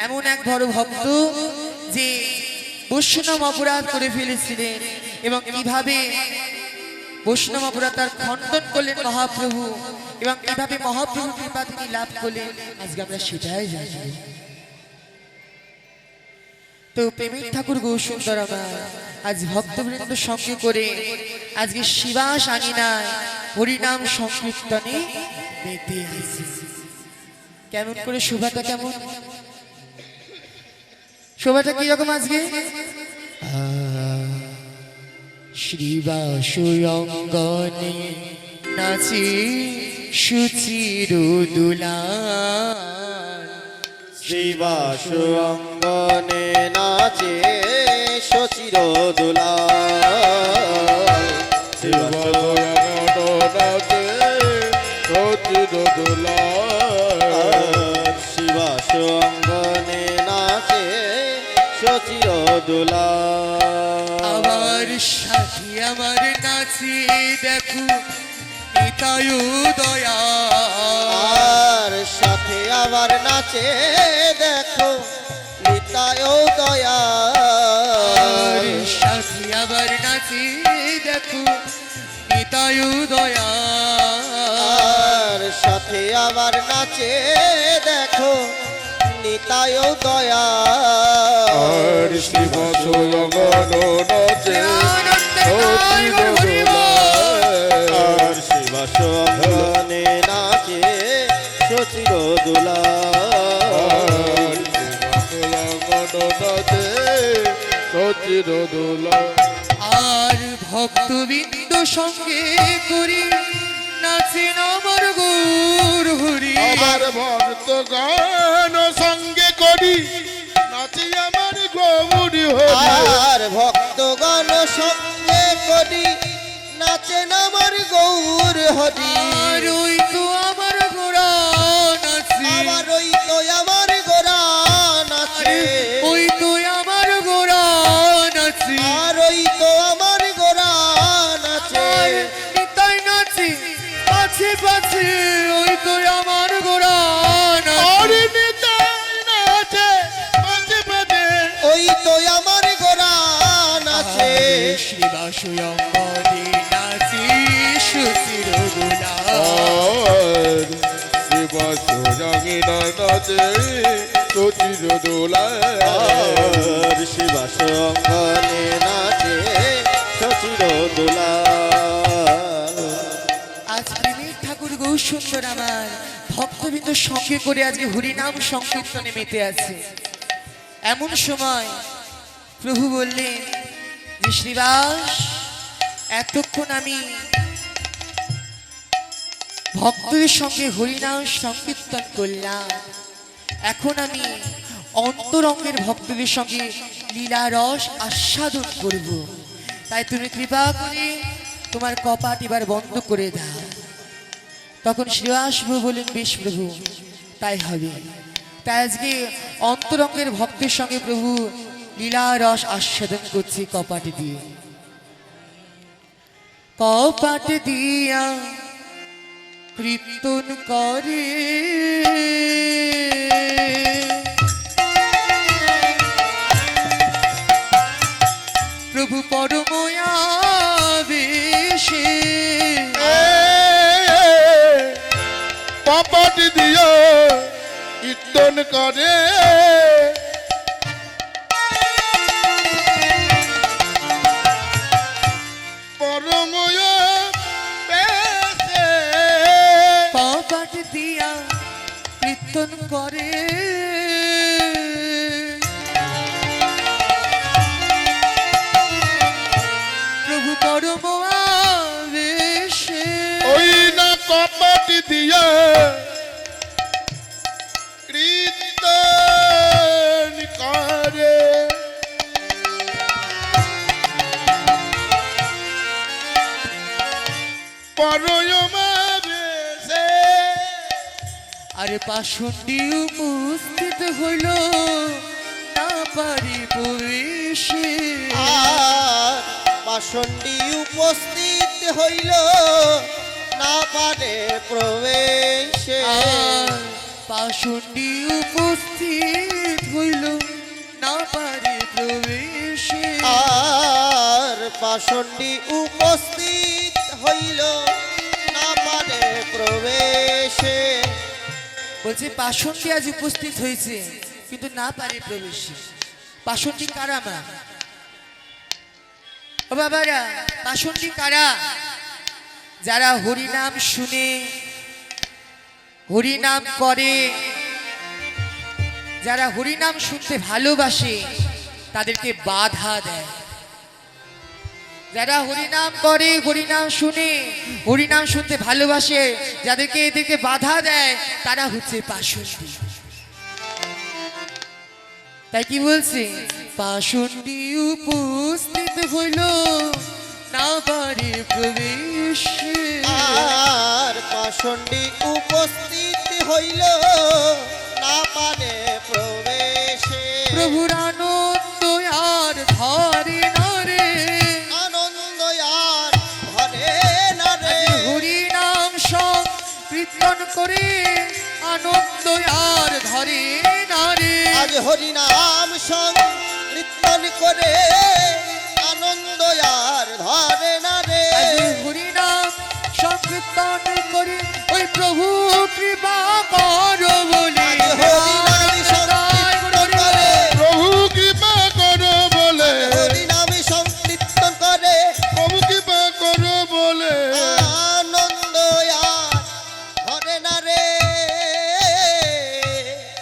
এমন এক বড় ভক্ত যে বৈষ্ণব অপরাধ করে ফেলেছিলেন এবং কিভাবে বৈষ্ণব অপরাধ তার খণ্ডন করলেন মহাপ্রভু এবং কিভাবে মহাপ্রভুর কৃপা তিনি লাভ করলেন, আজকে আমরা সেটাই জানি। তো প্রেমিক ঠাকুর গৌরসুন্দর আমার আজ ভক্তবৃন্দ সঙ্গে করে আজকে শিবাস আঙিনায় হরিনাম সংকীর্তনে মেতে আছে। কেমন করে শোভাটা, কেমন শোভাটা কিরকম আজকে? শ্রীবাসুয়ঙ্গনে নাচে সুচির দুলাল, শ্রীবাসুয়ঙ্গনে নাচে সুচির দুলাল, শিবাসঙ্গনে নাচে সচির দুলাল। আমার সাথী আমার নাচে দেখো নিতাই দয়াল, সাথে আবার নাচে দেখো নিতাই দয়াল, সাথী আবার নাচে দেখো নিতাই দয়াল, সাথে আবার নাচে দেখো নিতাই দয়াল। শিবাসঙ্গনে শিবাসঙ্গনে নাচে সচির দুলাল, আর ভক্তবৃন্দ সঙ্গে করি নাচেন আমার গৌর হরি। আমার ভক্ত গান সঙ্গে করি নাচি আমার গৌর হরি। আর ভক্তগণ সঙ্গে করি নাচেন আমার গৌর হরি। আর ওই তো আমার গোরা নাচে, আবার ওই তো আমার গোরা নাচে, ওই তো আমার গোরা নাচে, আর ওই তো আমার গোরা নাচে, নিতাই নাচে পাছে পাছে, ওই তো আমার গোরা নাচে, ওই তো আমার গোরা নাচে। শ্রীবাসুয়ঙ্গনে নাচে সুচির দুলাল, শিবাসঙ্গনে নাচে সচির দুলাল। আজ প্রেমিক ঠাকুর গৌরসুন্দর আমার ভক্তবৃন্দ সঙ্গে করে আজকে হরিনাম সংকীর্তনে মেতে আছে। এমন সময় প্রভু বললেন যে শ্রীবাস, এতক্ষণ আমি ভক্তদের সঙ্গে হরিনাম সংকীর্তন করলাম, এখন আমি অন্তরঙ্গের ভক্তদের সঙ্গে লীলা রস আস্বাদন করব, তাই তুমি কৃপা করে তোমার কপাট এবার বন্ধ করে দাও। তখন শ্রীবাস প্রভু বলেন, বেশ প্রভু, তাই হবে। তাই আজকে অন্তরঙ্গের ভক্তের সঙ্গে প্রভু লীলা রস আস্বাদন করছি কপাট দিয়ে। কপাট দিয়া কীর্তন করে প্রভু পরময়াবেশে, কপট দিয়া কীর্তন করে পরময় বেশে। কপাট দিয়া কীর্তন করে প্রভু পরময়াবেশে, ওই না কপট দিয়া কীর্তন করে পরমা বেশে। আরে পাষণ্ডী উপস্থিত হইল না পারি প্রবেশে, আর পাষণ্ডী উপস্থিত হইল না পারে প্রবেশে। পাষণ্ডী উপস্থিত না পারে প্রবেশে। আর পাষণ্ডী উপস্থিত হইল না পারে প্রবেশে। বলছে পাষণ্ডী আজ উপস্থিত হয়েছে কিন্তু না পারে প্রবেশে। পাষণ্ডী কারা মা? ও বাবারা, পাষণ্ডী কারা? যারা হরিনাম শুনে, হরিনাম করে, যারা হরিনাম শুনতে ভালোবাসে তাদেরকে বাধা দেয়। যারা হরিনাম করে, হরিনাম শুনে, হরিনাম শুনতে ভালোবাসে, যাদেরকে এদেরকে বাধা দেয় তারা হচ্ছে পাষণ্ডী। তাই কি বলছে? পাষণ্ডী উপস্থিত হইল না পারে প্রবেশে। আর পাষণ্ডী উপস্থিত হইল না পারে প্রবেশে। প্রভুর আনন্দ আর ধরে না রে, আনন্দ আর ধরে না রে। হরিনাম সংকীর্তন করে আনন্দ আর ধরে না রে। আজ হরিনাম সংকীর্তন করে আনন্দ আর ধরে না রে। আজ হরিনাম সংকীর্তন করে ওই প্রভু কৃপা করো বলে। আজ হরিনাম সংকীর্তন করে প্রভু কৃপা করো বলে, হরিনাম সংকীর্তন করে প্রভু কৃপা করো বলে, আনন্দ আর ধরে না রে।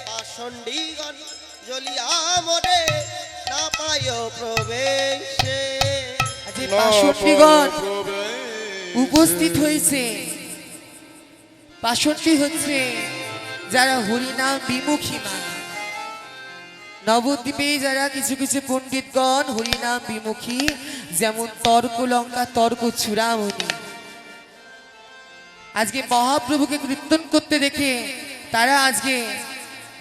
পাষণ্ডীগণ জ্বলিয়া মরে না পায় প্রবেশে। আজ এই পাষণ্ডীগণ উপস্থিত হয়েছে। পাষণ্ডী হচ্ছে যারা হরিনাম বিমুখী মানুষ। নবদ্বীপে যারা কিছু কিছু পণ্ডিতগণ হরিনাম বিমুখী, যেমন তর্ক লঙ্কা, তর্ক চূড়ামণি, আজকে মহাপ্রভুকে কীর্তন করতে দেখে তারা আজকে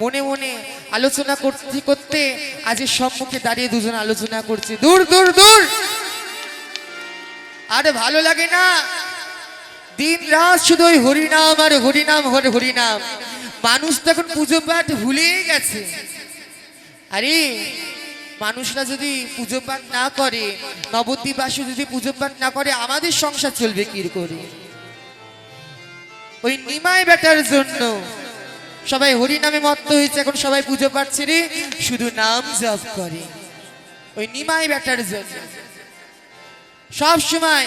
মনে মনে আলোচনা করতে করতে আজকে সম্মুখে দাঁড়িয়ে দুজন আলোচনা করছে, দূর দূর দূর। আরে ভালো লাগে না? দিন রাত শুধু ওই হরিনাম আর হরিনাম, হরিনাম। মানুষ তো এখন পুজো পাঠ ভুলেই গেছে। আরে মানুষরা যদি পুজো পাঠ না করে, নবদ্বীপবাসী যদি পুজো পাঠ না করে, আমাদের সংসার চলবে কি করে? ওই নিমাই বেটার জন্য সবাই হরিনামে মত্ত হয়েছে। এখন সবাই পুজো পাঠ ছেড়ে শুধু নাম জপ করে। ওই নিমাই বেটার জন্য সব সময়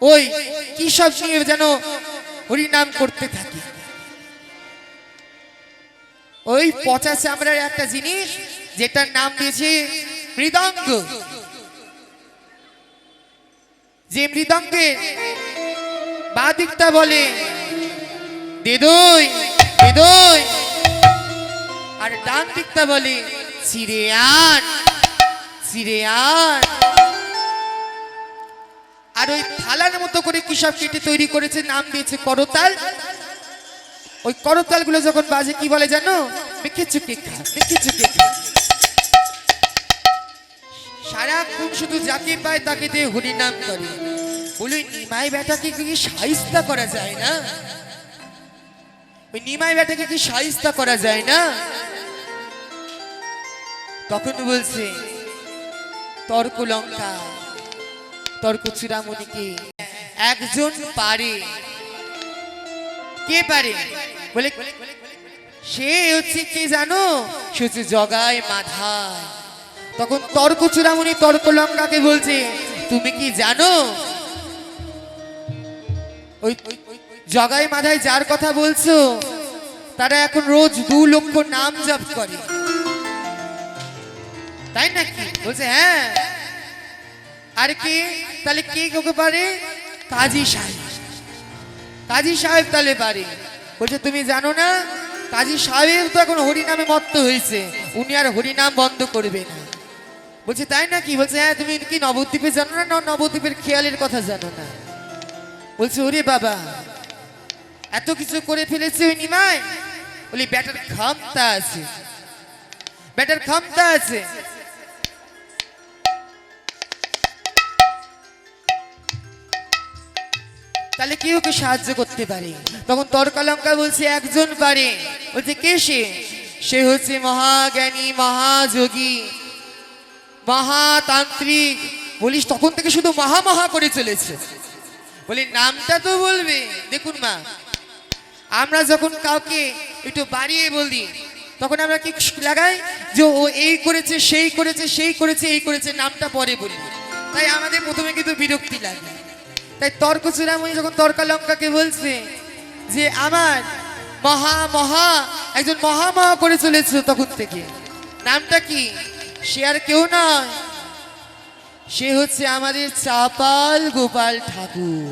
ওই কি সব নিয়ে যেন হরিনাম করতে থাকে। ওই পচা চামড়ার একটা জিনিস যেটার নাম দিয়েছে মৃদঙ্গ। যে মৃদঙ্গের বাঁ দিকটা বলে দেদই দেদই, আর ডান দিকটা বলে চিরে আন চিরে আন। আর ওই থালার মতো করে কি সব কেটে তৈরি করেছে, নাম দিয়েছে করতাল। ওই করতাল গুলো যখন বাজে কি বলে জানো? মেখে চুকে খা, মেখে চুকে খা। সারাক্ষণ শুধু যাকে পায় তাকে দিয়ে হরিনাম করে। বলে নিমাই বেটাকে কি শাইস্তা করা যায় না? ওই নিমাই বেটাকে কি শাইস্তা করা যায় না? তখন বলছে তর্ক লঙ্কা, তর্ক চূড়ামণিকে একজন পারে। কে পারে? বলে সে হচ্ছে কে জানো? সে হচ্ছে জগায় মাধায়। তখন তর্ক চূড়ামণি তর্ক লঙ্কাকে বলছে তুমি কি জানো ওই জগায় মাধায় যার কথা বলছো তারা এখন রোজ 2 লক্ষ নাম জপ করে, তাই নাকি? বলছে হ্যাঁ। আর কে? তাহলে কে কাকে পারে? কাজী সাহেব। কাজী সাহেব তাহলে পারে। বলছে তুমি জানো না, কাজী সাহেব তো এখন হরিনামে মত্ত হয়েছে, উনি আর হরিনাম বন্ধ করবে না। বলছে তাই নাকি? বলছে হ্যাঁ। তুমি কি নবদ্বীপে জানো না? নবদ্বীপের খেয়ালের কথা জানো না? বলছে ওরে বাবা, এত কিছু করে ফেলেছে ওই নিমাই। বলি ব্যাটার ক্ষমতা আছে, ব্যাটার ক্ষমতা আছে। তাহলে কেউ কে সাহায্য করতে পারে? তখন তর্কালঙ্কা বলছে একজন পারে। বলছে কে সে? সে হচ্ছে মহাজ্ঞানী, মহাযোগী, মহাতান্ত্রিক। বলিস তখন থেকে শুধু মহা মহা করে চলেছে। বলি নামটা তো বলবে। দেখুন মা, আমরা যখন কাউকে একটু বাড়িয়ে বলি তখন আমরা কি লাগাই যে ও এই করেছে, সেই করেছে, সেই করেছে, এই করেছে, নামটা পরে বলি। তাই আমাদের প্রথমে কিন্তু বিরক্তি লাগে। তাই তর্ক চূড়ামণি যখন তর্কালঙ্কাকে বলছে যে আমার মহা মহা একজন মহা মহা করে চলেছে, তখন থেকে নামটা কি? সে আর কেউ নয়, সে হচ্ছে আমাদের চাপাল গোপাল ঠাকুর।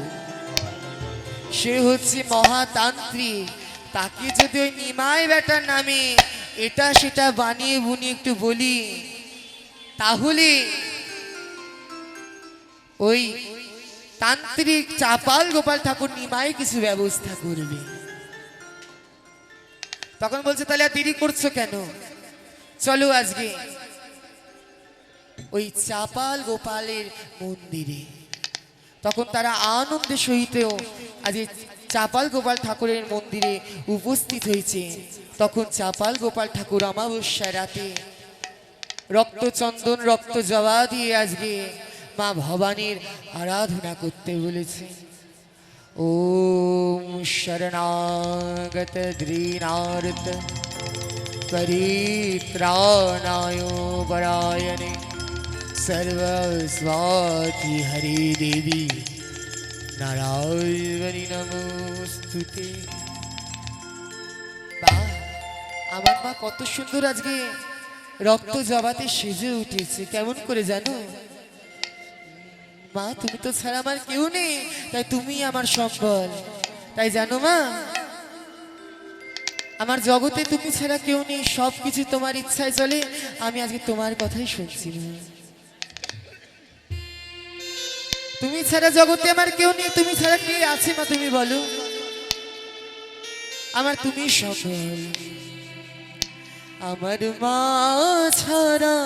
সে হচ্ছে মহাতান্ত্রিক। তাকে যদি ওই নিমাই বেটার নামে এটা সেটা বানিয়ে বুনিয়ে একটু বলি, তাহলে ওই তান্ত্রিক চাপাল গোপাল ঠাকুর নিমাই কিছু ব্যবস্থা করবে। তখন বলছে তাহলে আর দেরি করছো কেন, চলো আজকে ওই চাপাল গোপালের মন্দিরে। তখন তারা আনন্দে সহিতেও আজ এই চাপাল গোপাল ঠাকুরের মন্দিরে উপস্থিত হয়েছে। তখন চাপাল গোপাল ঠাকুর অমাবস্যা রাতে রক্ত চন্দন রক্ত জবা দিয়ে আজকে মা ভবানীর আরাধনা করতে বলেছে। ওম শরণাগত দ্রীনার্ত পরিত্রাণায় পরায়ণে सर्वस्वाति हरि देवी नारायणी नमोस्तुते। আমার মা কত সুন্দর আজকে রক্ত জবাতে সেজে উঠেছে। কেমন করে জানো মা? তুমি তো ছাড়া আমার কেউ নেই, তাই তুমি আমার সম্বল। তাই জানো মা, আমার জগতে তুমি ছাড়া কেউ নেই, সবকিছু তোমার ইচ্ছায় চলে। আমি আজকে তোমার কথাই শুনছি। তুমি ছাড়া জগতে আমার কেউ নেই, তুমি ছাড়া কে আছে মা? তুমি বলো, আমার তুমি সকল। আমার মা ছাড়া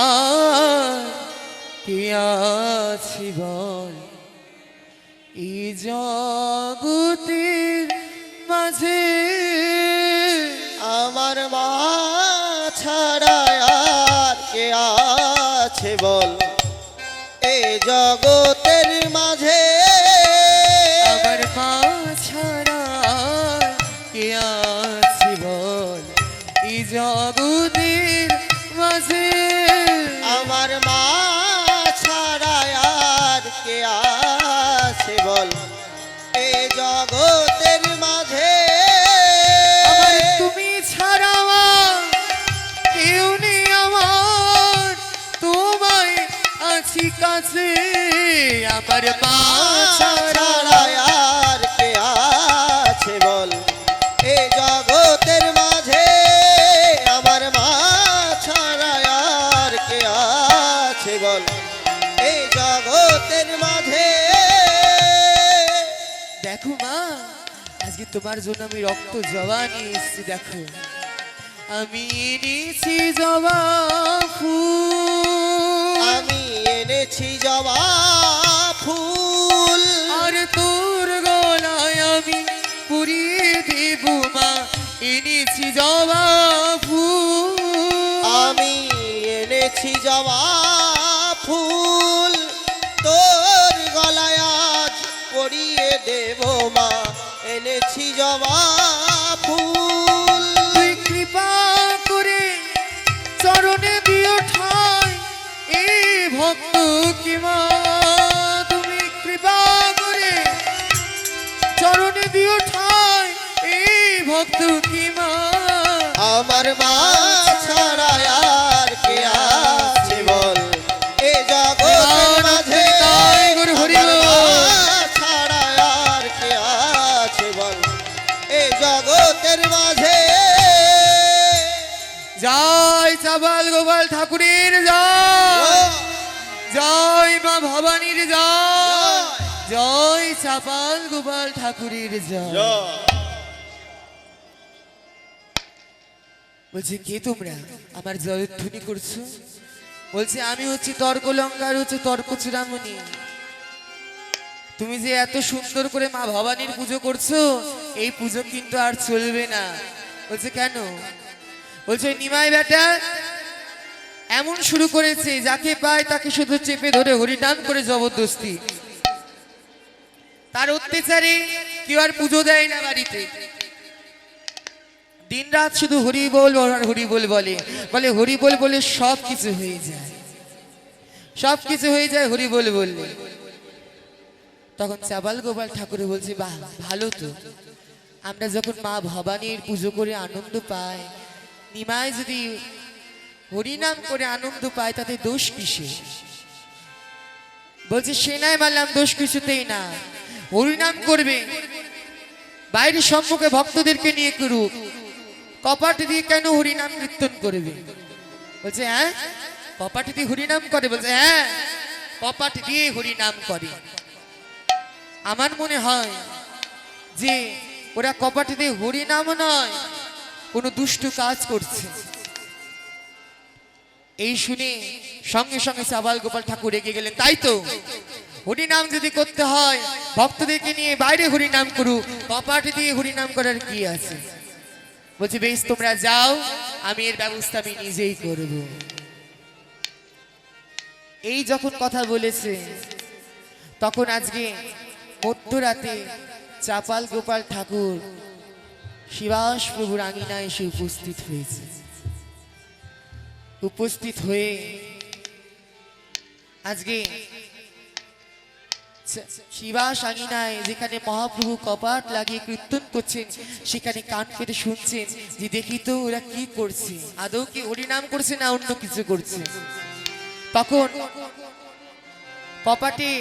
আর কে আছে বল এই জগতের মাঝে? আমার মা ছাড়া আর কে আছে বল এই জগতের মাঝে? আমার মা ছাড়া কে আছে বল এই জগতের মাঝে? আমার মা ছাড়া আর কে আছে বল এই জগতের মাঝে? আমার তুমি ছাড়া কেউ নেই আমার, তোমায় আছি কাছে। আমার মা ছাড়া আর কে আছে বল এই জগতের মাঝে? আমার মা ছাড়া আর কে আছে বল এই জগতের মাঝে? দেখো মা, আজকে তোমার জন্য আমি রক্ত জবা নিয়ে এসেছি। দেখো আমি এনেছি জবা ফুল, আমি এনেছি জবা ফুল, আর তোর গলায় আমি পুরিয়ে দেব মা এনেছি জবা ফুল। আমি এনেছি জবা ফুল, তোর গলায় আজ পরিয়ে দেব মা এনেছি জবা ফুল। তুই কৃপা করে চরণে দিও ঠাই এই ভক্ত কি মা, তুমি কৃপা করে চরণে দিও ঠাই এই ভক্ত কি মা। আমার মা ছাড়া আর কে আছে বল এ জগতের মাঝে? আমার মা ছাড়া আর কে আছে বল এ জগতের মাঝে? জয় চাপাল গোপাল ঠাকুরের জয়, জয় মা ভবানীর জয়, জয় চাপাল গোপাল ঠাকুরের জয়। বলছে কে তোমরা আমার জয়ধ্বনি করছো? বলছে আমি হচ্ছি তর্কলঙ্কার, হচ্ছে তর্ক চূড়ামণি। তুমি যে এত সুন্দর করে মা ভবানীর পুজো করছো, এই পুজো কিন্তু আর চলবে না। বলছে কেন? বলছে ওই নিমাই বেটা এমন শুরু করেছে, যাকে পায় তাকে শুধু চেপে ধরে হরিনাম করে জবরদস্তি। তার অত্যাচারে কেউ আর পুজো দেয় না বাড়িতে, দিন রাত শুধু হরি বল আর হরি বল বলে, বলে হরি বল বলে সব কিছু হয়ে যায়, সব কিছু হয়ে যায় হরি বল বললে। তখন চাবাল গোপাল ঠাকুর বলছে, বাহ ভালো তো, আমরা যখন মা ভবানীর পুজো করে আনন্দ পাই, নিমাই যদি হরিনাম করে আনন্দ পায় তাতে দোষ কিসে? বলছে সে নাই মানলাম, দোষ কিছুতেই না, হরিনাম করবে বাইরে সম্মুখে ভক্তদেরকে নিয়ে করুক, কপাট দিয়ে কেন হরিনাম কীর্তন করবে? বলছে হ্যাঁ কপাট দিয়ে হরিনাম করে? বলছে হ্যাঁ কপাট দিয়ে হরিনাম করে। আমার মনে হয় যে ওরা কপাট দিয়ে হরিনাম নয়, কোনো দুষ্টু কাজ করছে। এই শুনে সঙ্গে সঙ্গে চাবাল গোপাল ঠাকুর রেগে গেলেন, তাই তো, হরিনাম যদি করতে হয় ভক্তদেরকে নিয়ে বাইরে হরিনাম করুক, কপাট দিয়ে হরিনাম করার কি আছে? বলছি বেশ তোমরা যাও, আমি এর ব্যবস্থা আমি নিজেই করব। এই যখন কথা বলেছে তখন আজকে মধ্যরাতে চাপাল গোপাল ঠাকুর শিবাস প্রভুর আঙিনায় এসে উপস্থিত হয়েছে। উপস্থিত হয়ে আজকে শিবাস আঙিনায় যেখানে মহাপ্রভু কপাট লাগিয়ে কীর্তন করছেন, সেখানে কান পেতে শুনছেন যে দেখি তো ওরা কি করছে, আদৌ কি হরিনাম করছে না অন্য কিছু করছে। তখন কপাটে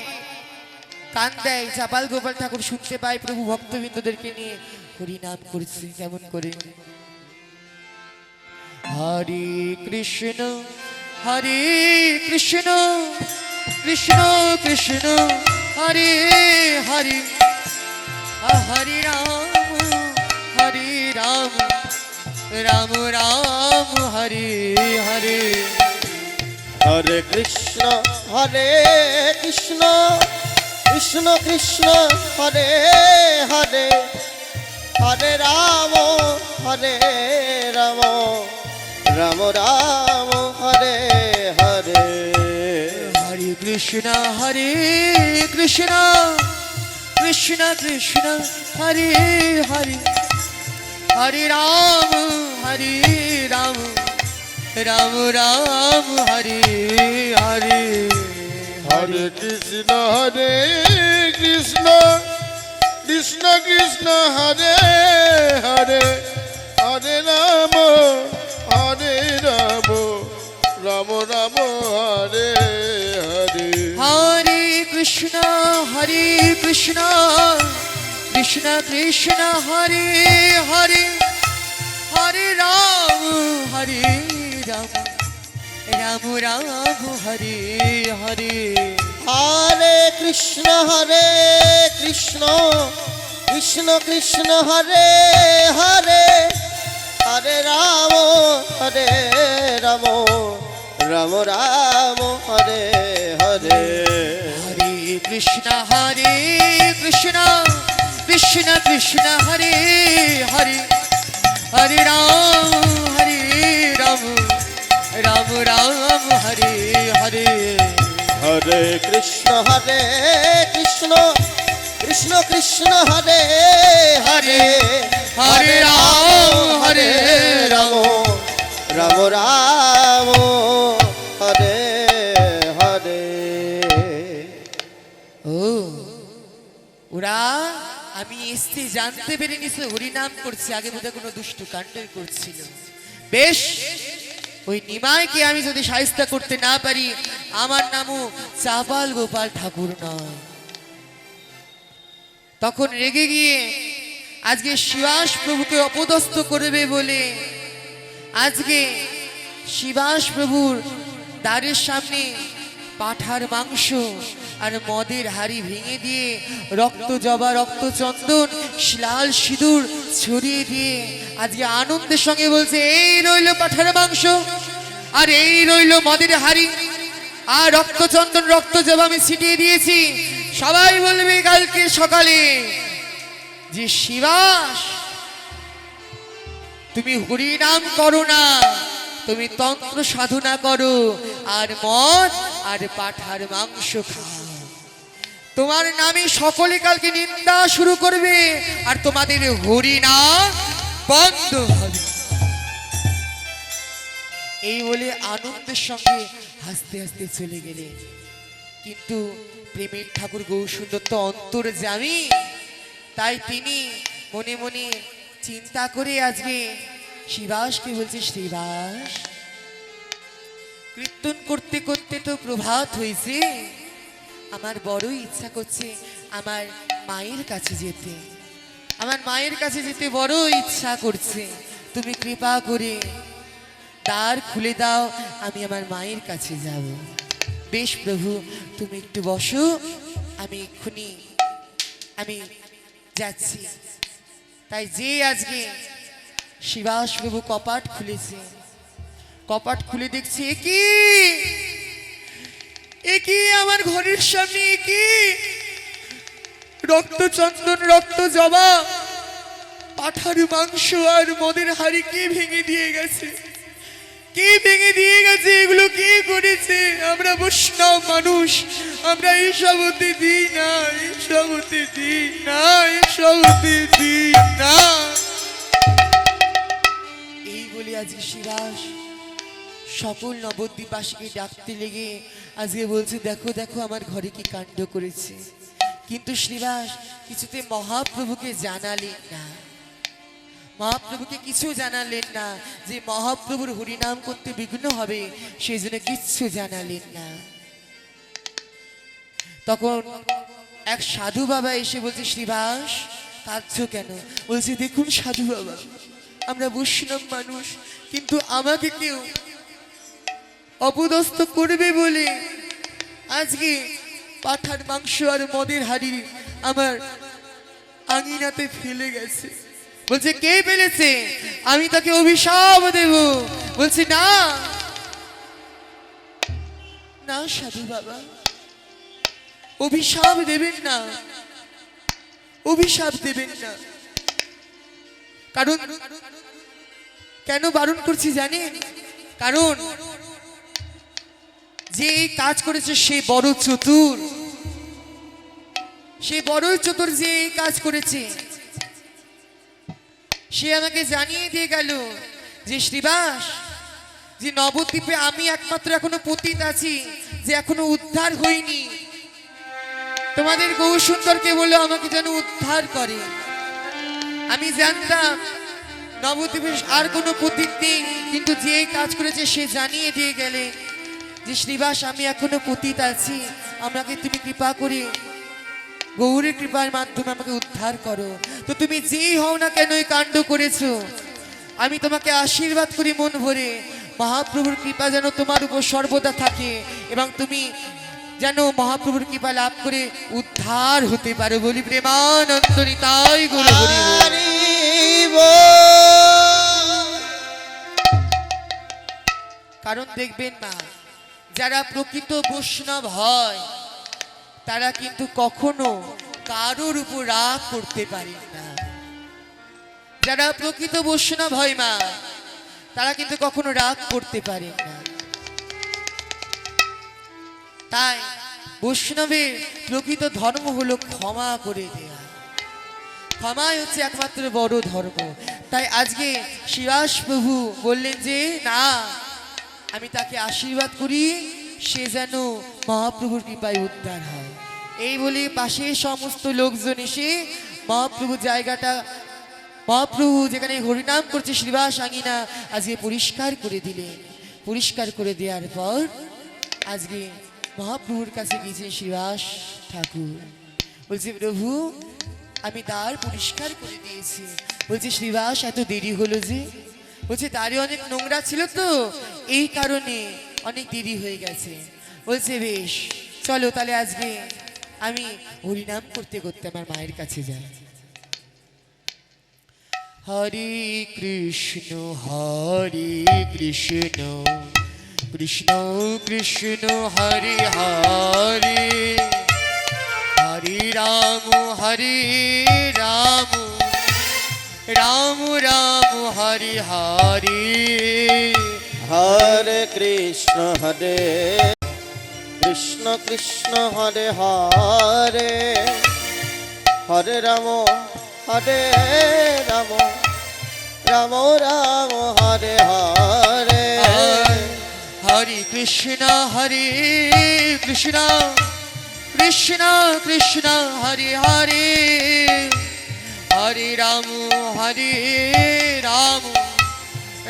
কান দেয় চাপাল গোপাল ঠাকুর, শুনতে পায় প্রভু ভক্তবৃন্দদেরকে নিয়ে হরিনাম করছে। কেমন করে? হরে কৃষ্ণ হরে কৃষ্ণ কৃষ্ণ কৃষ্ণ হরে হরে, হরে রাম রাম রাম হরে হরে। হরে কৃষ্ণ কৃষ্ণ কৃষ্ণ হরে হরে, হরে রাম রাম রাম হরে হরে। হরে কৃষ্ণ কৃষ্ণ কৃষ্ণ হরে হরে, হরে রাম রাম রাম হরে হরে। হরে কৃষ্ণ কৃষ্ণ কৃষ্ণ হরে হরে, হরে রাম রাম রাম হরে হরে। হরে কৃষ্ণ কৃষ্ণ কৃষ্ণ হরে হরে, হরে রাম রাম রাম হরে হরে। হরে কৃষ্ণ কৃষ্ণ কৃষ্ণ হরে হরে, হরে রাম রাম রাম হরে হরে। হরে কৃষ্ণ কৃষ্ণ কৃষ্ণ হরে হরে, হরে রাম রাম রাম হরে হরে। হরে কৃষ্ণ কৃষ্ণ কৃষ্ণ হরে হরে, হরে রাম রাম রাম হরে হরে। ও ওরা আমি এসছি জানতে পেরে নিশ্চয় হরিনাম করছে, আগে বোধহয় কোনো দুষ্টু কাণ্ডই করছিল। বেশ, ওই নিমাইকে আমি যদি শায়েস্তা করতে না পারি, আমার নামও চাপাল গোপাল ঠাকুর নয়। তখন রেগে গিয়ে আজকে শিবাস প্রভুকে অপদস্থ করবে বলে আজকে শিবাস প্রভুর দ্বারের সামনে পাঁঠার মাংস আর মদের হাড়ি ভেঙে দিয়ে রক্ত জবা রক্ত চন্দন লাল সিঁদুর ছড়িয়ে দিয়ে আজকে আনন্দের সঙ্গে বলছে, এই রইল পাঁঠার মাংস আর এই রইল মদের হাড়ি আর রক্ত চন্দন রক্ত জবা আমি ছিটিয়ে দিয়েছি। সবাই বলবে কালকে সকালে যে শিবাস তুমি হরি নাম করো না, তুমি তন্ত্র সাধনা করো আর মদ আর পাঠার মাংস খাও। তোমার নামে সকলে কালকে নিন্দা শুরু করবে আর তোমাদের হরি নাম বন্ধ হবে। এই বলে আনন্দের সঙ্গে হাসতে হাসতে চলে গেলে। কিন্তু প্রেমের ঠাকুর গৌরসুন্দর তো অন্তর্যামী, তাই তিনি মনে মনে চিন্তা করে আজকে শিবাসকে বলছে, শিবাস, কীর্তন করতে করতে তো প্রভাত হয়েছে, আমার বড়ই ইচ্ছা করছে আমার মায়ের কাছে যেতে, আমার মায়ের কাছে যেতে বড় ইচ্ছা করছে। তুমি কৃপা করে দ্বার খুলে দাও, আমি আমার মায়ের কাছে যাব। বেশ প্রভু, তুমি একটু বসো, আমি এক্ষুনি আমি যাচ্ছি। তাই যে আজকে শিবাস প্রভু কপাট খুলেছে, কপাট খুলে দেখছি একই আমার ঘরের সামনে একই রক্ত চন্দন, রক্ত জবা, পাঠার মাংস আর মদের হাড়ি কে ভেঙে দিয়ে গেছে, কে ভেঙে দিয়ে গেছে, এগুলো কে করেছে? আমরা বৈষ্ণব মানুষ, আমরা এইসব হতে দিই না, এইসব হতে দিই না, এইসব হতে দিই না। এই বলে আজকে শিবাস সকল নবদ্বীপবাসীকে ডাকতে লেগে আজকে বলছে, দেখো দেখো আমার ঘরে কি কাণ্ড করেছে। কিন্তু শ্রীবাস কিছুতে মহাপ্রভুকে জানালেন না, মহাপ্রভুকে কিছু জানালেন না যে মহাপ্রভুর হরিনাম করতে বিঘ্ন হবে, সেই জন্য কিচ্ছু জানালেন না। তখন এক সাধু বাবা এসে বলছে, শ্রীবাস কাঁদছ কেন? বলছে, দেখুন সাধু বাবা, আমরা বৈষ্ণব মানুষ, কিন্তু আমাকে কেউ অপদস্থ করবে বলে আজকে পাঠার মাংস আর মদের হাড়ি আমার আঙিনাতে ফেলে গেছে। বলছে, কে ফেলেছে? আমি তাকে অভিশাপ দেব। বলছে, না না সাধু বাবা, অভিশাপ দেবেন না, অভিশাপ দেবেন না। কারণ কেন বারণ করছি জানেন? কারণ যে এই কাজ করেছে সে বড় চতুর, সে বড় চতুর, যে এই কাজ করেছে সে আমাকে জানিয়ে দিয়ে গেল যে শ্রীবাস, যে নবদ্বীপে আমি একমাত্র এখনো পতিত আছি, যে এখনো উদ্ধার হইনি। তোমাদের গৌরসুন্দরকে বলে আমাকে যেন উদ্ধার করে। আমি জানতাম নবদ্বীপে আর কোনো পতিত নেই, কিন্তু যে এই কাজ করেছে সে জানিয়ে দিয়ে গেলে যে শ্রীবাস, আমি এখনো পতিত আছি, আমাকে তুমি কৃপা করে গৌরের কৃপার মাধ্যমে আমাকে উদ্ধার করো। তো তুমি যেই হও না কেন এই কাণ্ড করেছো, আমি তোমাকে আশীর্বাদ করি মন ভরে, মহাপ্রভুর কৃপা যেন তোমার উপর সর্বদা থাকে এবং তুমি যেন মহাপ্রভুর কৃপা লাভ করে উদ্ধার হতে পারো। বলি প্রেমানন্দ নিতাই গৌর হরি বল। হরি বল। কারণ দেখবেন না, যারা প্রকৃত বৈষ্ণব হয় তারা কিন্তু কখনো কারোর উপর রাগ করতে পারে না। যারা প্রকৃত বৈষ্ণব হয় মা, তারা কিন্তু কখনো রাগ করতে পারে না। তাই বৈষ্ণবের প্রকৃত ধর্ম হলো ক্ষমা করে দেয়া। ক্ষমাই হচ্ছে একমাত্র বড় ধর্ম। তাই আজকে শিবাস প্রভু বললেন যে না, আমি তাকে আশীর্বাদ করি, সে যেন মহাপ্রভুর কৃপায় উদ্ধার হয়। এই বলে পাশে সমস্ত লোকজন এসে মহাপ্রভু জায়গাটা, মহাপ্রভু যেখানে হরিনাম করছে শ্রীবাস আঙিনা আজকে পরিষ্কার করে দিলেন। পরিষ্কার করে দেওয়ার পর আজকে মহাপ্রভুর কাছে গিয়েছে শ্রীবাস ঠাকুর। বলছে, প্রভু আমি দ্বার পরিষ্কার করে দিয়েছি। বলছে, শ্রীবাস এত দেরি হলো যে? বলছে, দ্বারে অনেক নোংরা ছিল তো, এই কারণে অনেক দেরি হয়ে গেছে। বলছে, বেশ চলো তাহলে আজকে আমি হরিনাম করতে করতে আমার মায়ের কাছে যাই। হরে কৃষ্ণ কৃষ্ণ কৃষ্ণ হরে হরে, হরে রাম রাম রাম হরি হরি হরে কৃষ্ণ কৃষ্ণ হরে হরে হরে রাম রাম রাম হরে হরে হরে কৃষ্ণ কৃষ্ণ কৃষ্ণ হরে হরে হরে রাম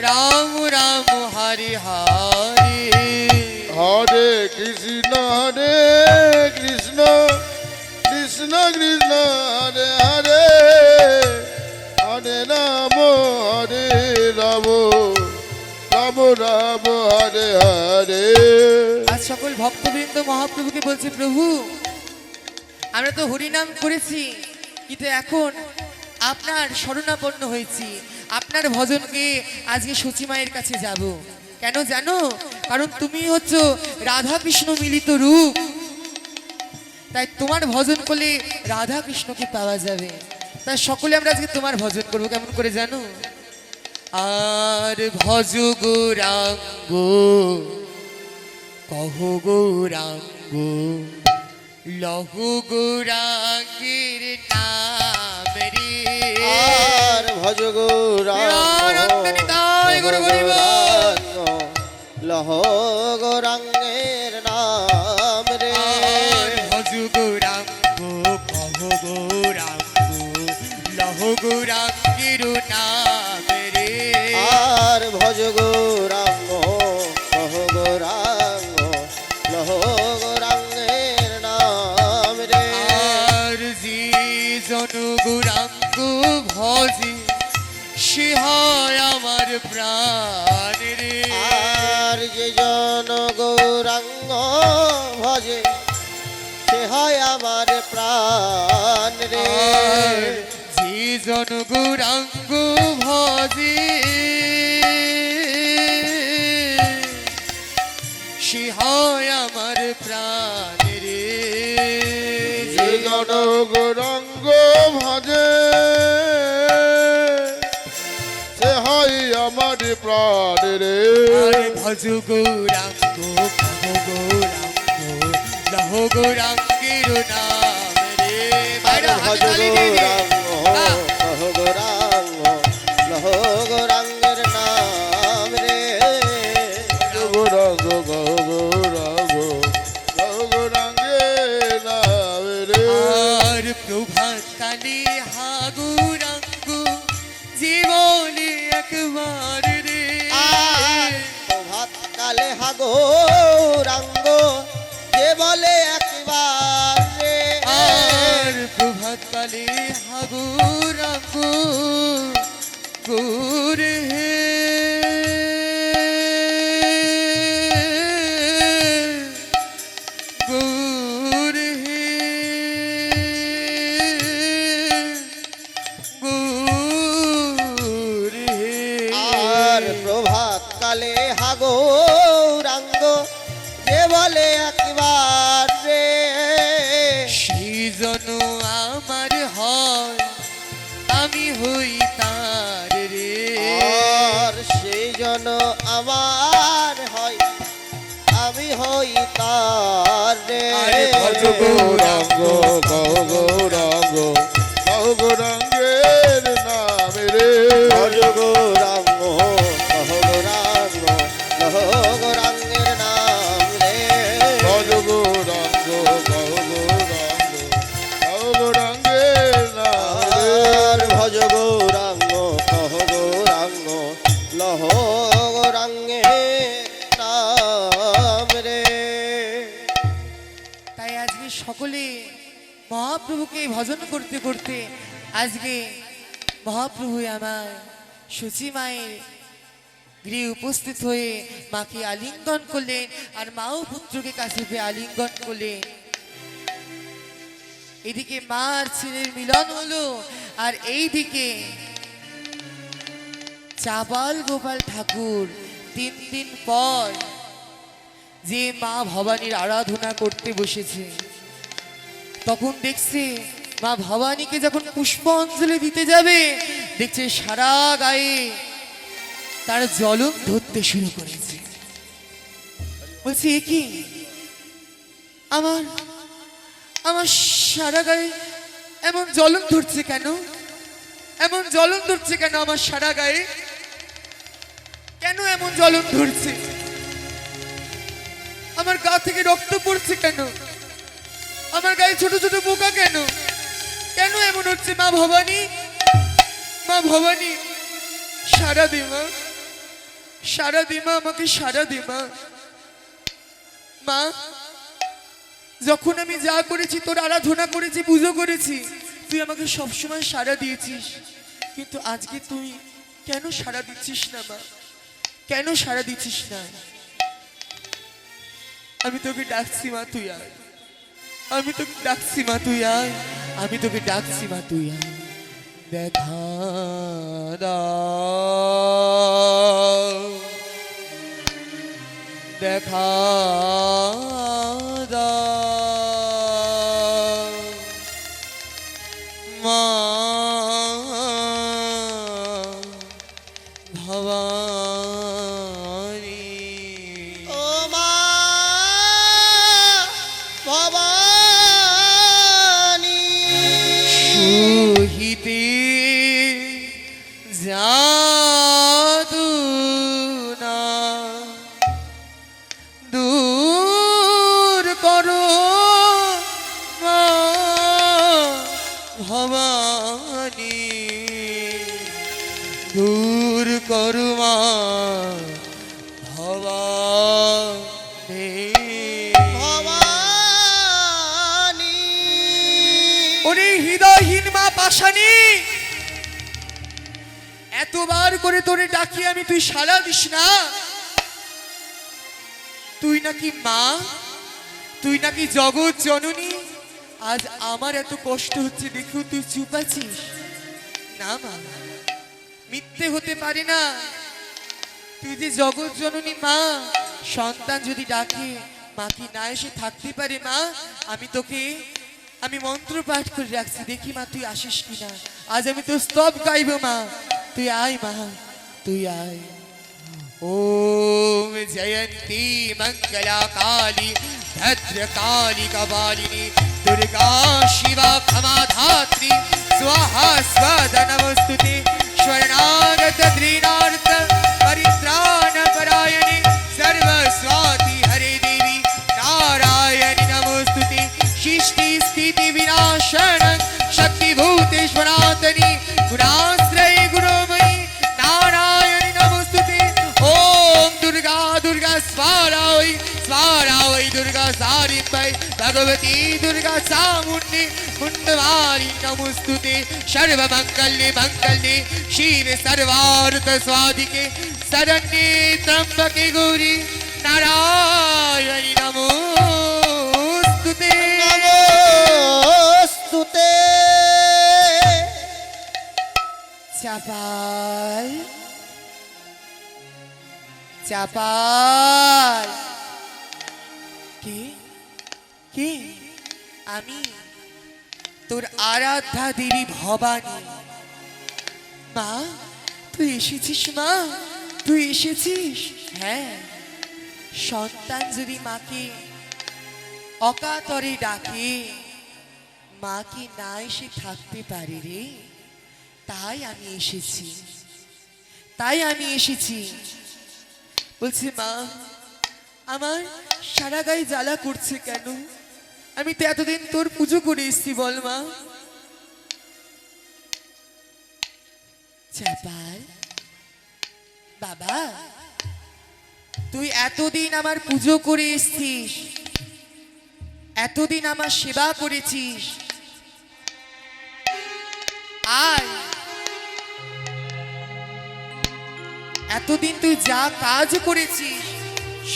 রাম রাম হরে হরে হরে কৃষ্ণ কৃষ্ণ কৃষ্ণ হরে হরে হরে রাম রাম রাম হরে হরে। আজ সকল ভক্তবৃন্দ মহাপ্রভুকে বলছে, প্রভু আমরা তো হরিনাম করেছি, কিন্তু এখন আপনার শরণাপন্ন হয়েছি, আপনার ভজনকে আজকে সচি মায়ের কাছে যাব। কেন জানো? কারণ তুমি হচ্ছে রাধা কৃষ্ণ মিলিত রূপ, তাই তোমার ভজন করলে রাধা কৃষ্ণকে পাওয়া যাবে। তাই সকলে আমরা আজকে তোমার ভজন করবো। কেমন করে জানো? আর ভজ গৌরাঙ্গ কহ গৌরাঙ্গ লহ গৌরাঙ্গের নাম রে। আর ভজ লহ গৌরাঙ্গের নাম রে। ভজ গৌরাঙ্গ কহ গৌরাঙ্গ লহ গৌরাঙ্গের নাম রে। আর ভজ গৌরাঙ্গ কহ গৌরাঙ্গ লহ গৌরাঙ্গের নাম রে। আর যে জন গৌরাঙ্গ ভজে সে হয় আমার প্রাণ রে। আর যে জন গৌরাঙ্গ ভজে সে হয় আমার প্রাণ রে। আর যে জন গৌরাঙ্গ ভজে সে হয় আমার প্রাণ রে। যে জন গৌরাঙ্গ ভজে সে হয় আমার প্রাণ রে। আর ভজ গৌরাঙ্গ কহ গৌরাঙ্গ লহ গৌরাঙ্গের নাম রে। বাইরে ভজ হাতে তালি দিয়ে দিন। হ্যাঁ। কহ গৌরাঙ্গ লহ গৌরাঙ্গের নাম রে। গৌরাঙ্গ গৌরাঙ্গ গৌরাঙ্গের নাম রে। আর প্রভাত কালে হা গৌরাঙ্গ জীবনে একবার রে। আর প্রভাত কালে হা গৌরাঙ্গ যে বলে একবার রে। আর প্রভাত কালে হা গৌরাঙ্গ গৌর হে গৌর হে গৌর হে। আর প্রভাত কালে হা গৌরাঙ্গ যে বলে একবার রে। সেই জন আমার হয় আমি হই তার রে। আর সেই জন আমার হয় আমি হই তার রে। আরে ভজ গৌরাঙ্গ গৌরাঙ্গ গৌরাঙ্গের নাম রে। ভজ গৌরাঙ্গ কহ গৌরাঙ্গ লহ গৌরাঙ্গের নাম রে। ভজ গৌরাঙ্গ গৌরাঙ্গের নাম রে। আর ভজ গৌরাঙ্গ কহ গৌরাঙ্গ লহ গৌরাঙ্গের নাম রে। তাই আজকে সকলে মহাপ্রভুকে ভজন করতে করতে আজকে মহাপ্রভু আমার সচি মায়ের গৃহে উপস্থিত হয়ে মাকে আলিঙ্গন করলেন, আর মাও পুত্রকে কাছে পেয়ে আলিঙ্গন করলেন। এদিকে মা আর ছেলের মিলন হলো, আর এইদিকে চাপাল গোপাল ঠাকুর 3 দিন পর যে মা ভবানীর আরাধনা করতে বসেছে, তখন দেখছে মা ভবানীকে যখন পুষ্পাঞ্জলি দিতে যাবে, দেখছে সারা গায়ে তার জলম ধরতে শুরু করেছে। বলছি এ কি, আমার আমার সারা গায়ে এমন জলম ধরছে কেন? এমন জলম ধরছে কেন আমার সারা গায়ে? কেন এমন জলম ধরছে? আমার গা থেকে রক্ত পড়ছে কেন? আমার গায়ে ছোট ছোট পোকা কেন? কেন এমন হচ্ছে? মা ভবানী, মা ভবানী, সারা দে মা, সারা দে মা, আমাকে সারা দে মা। মা, যখন আমি যা করেছি, তোর আরাধনা করেছি, পুজো করেছি, তুই আমাকে সবসময় সারা দিয়েছিস, কিন্তু আজকে তুই কেন সারা দিচ্ছিস না মা? কেন সারা দিচ্ছিস না? আমি তোকে ডাকছি মা, তুই আয়। আমি তোকে ডাকছি মা, তুই আয়। আমি তোকে ডাকছি মা, তুই আয়। দেখা দাও, দেখা দাও মা ভবানী। ও মা ভবানী, সুহিতে জাদু না দূর করো মা ভবানী, দূর করো মা ভবানী। ভবানী, ওরে হৃদয়হীন মা পাশানি, এতবার করে তোরে ডাকি আমি, তুই সাড়া দিস না। তুই নাকি মা, তুই নাকি জগৎ জননী। আজ আমার এত কষ্ট হচ্ছে দেখো তুই চুপ আছিস না মা, মিথ্যে হতে পারে না। তুই যে জগৎ জননী মা, সন্তান যদি ডাকে মা কি না এসে থাকতে পারে মা? আমি মন্ত্র পাঠ করে রাখছি, দেখি মা তুই আসিস কিনা। আজ আমি তো স্তব গাইব মা, তুই আয় মা, তুই আয়। ओम जयंती मंगला काली भद्रकाली कपालिनी दुर्गा शिवा क्षमा धात्री स्वाहा स्वदा नमस्तुते शरणागत दृढार्थ परित्राण परायणे सर्व स्वाति हरे देवी नारायणी नमस्तुते सृष्टि स्थिति विनाशन शक्ति भूतेश्वरातनी गुणाश्रय गुरुमयी नारायणी नमस्तुते। ओम दुर्गा दुर्गा स्वारावै स्वारावै दुर्गा सारिम्बै भगवती दुर्गा चामुण्डी मुण्डमाली नमस्तुते। सर्वमङ्गल्ये मङ्गल्ये शिवे सर्वार्थ स्वाधिके शरण्ये त्र्यम्बके गौरी नारायणी नमोस्तुते। নমস্তুতে। চাপাল চাপাল, কে কে? আমি তোর আরাধ্যা দেবী ভবানী। মা তুই এসেছিস মা, তুই এসেছিস? হ্যাঁ, সন্তান যদি মাকে অকাতরে ডাকে, মা কি না এসে থাকতে পারে রে? তাই আমি এসেছি, তাই আমি এসেছি। বলছি মা, আমার সারা গায়ে জ্বালা করছে কেন? আমি তো এতদিন তোর পুজো করে এসেছি, বল মা। চাপাল বাবা, তুই এতদিন আমার পুজো করে এসেছিস, এতদিন আমার সেবা করেছিস, আয় এতদিন তুই যা কাজ করেছিস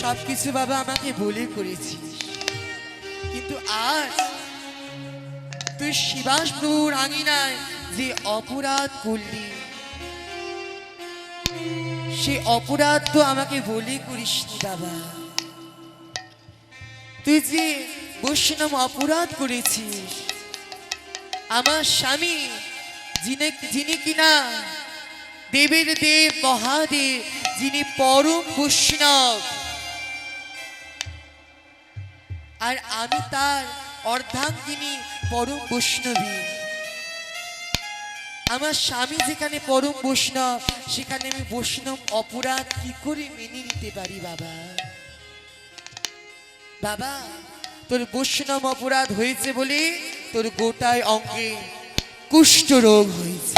সবকিছু বাবা আমাকে বলে করেছিস, কিন্তু আজ তুই শিবাস প্রভুর আঙিনায় যে অপরাধ করলি, সে অপরাধ তো আমাকে বলে করিসনি বাবা। তুই যে বৈষ্ণব অপরাধ করেছিস, আমার স্বামী যিনি কিনা দেবের দেব মহাদেব, যিনি পরম বৈষ্ণব, আর আমি তার অর্ধাঙ্গিনী পরম বৈষ্ণবী। আমার স্বামী যেখানে পরম বৈষ্ণব, সেখানে আমি বৈষ্ণব অপরাধ কি করে মেনে নিতে পারি বাবা? বাবা, তোর বৈষ্ণব অপরাধ হয়েছে বলে তোর গোটায় অঙ্গে কুষ্ঠ রোগ হয়েছে।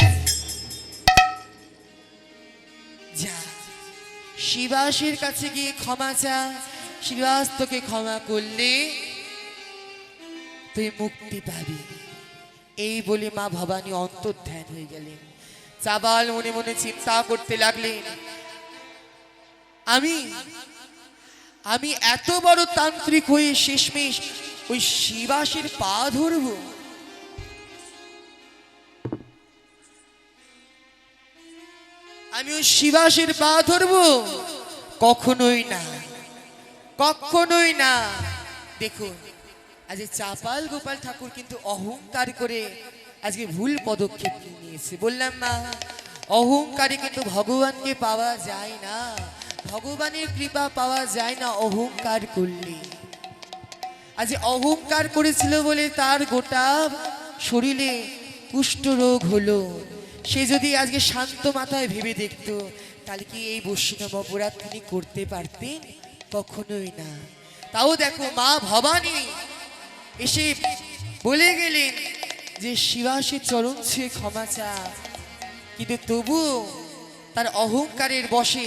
যা, শিবাসের কাছে গিয়ে ক্ষমা চা, শিবাস তোকে ক্ষমা করলে তুই মুক্তি পাবি। এই বলে মা ভবানী অন্তর্ধান হয়ে গেলেন। চাবাল মনে মনে চিন্তা করতে লাগলেন, আমি এত বড় তান্ত্রিক হয়ে শেষমেশ ওই শিবাসের পা ধরব? আমি ওই শিবাসের পা ধরব? কখনোই না, কখনোই না। দেখুন, আজ চাপাল গোপাল ঠাকুর কিন্তু অহংকার করে আজকে ভুল পদক্ষেপ নিয়েছে। বললাম না, অহংকারে কিন্তু ভগবানকে পাওয়া যায় না, ভগবানের কৃপা পাওয়া যায় না অহংকার করলে। আজ অহংকার করেছিল বলে তার গোটা শরীরে কুষ্ঠ রোগ হলো। সে যদি আজকে শান্ত মাথায় ভেবে দেখতো, তাহলে কি এই বৈষ্ণব অপরাধ তিনি করতে পারতেন? কখনোই না। তাও দেখো, মা ভবানী এসে বলে গেলেন যে শিবাসের চরণ ছুঁয়ে ক্ষমা চা, কিন্তু তবু তার অহংকারের বশে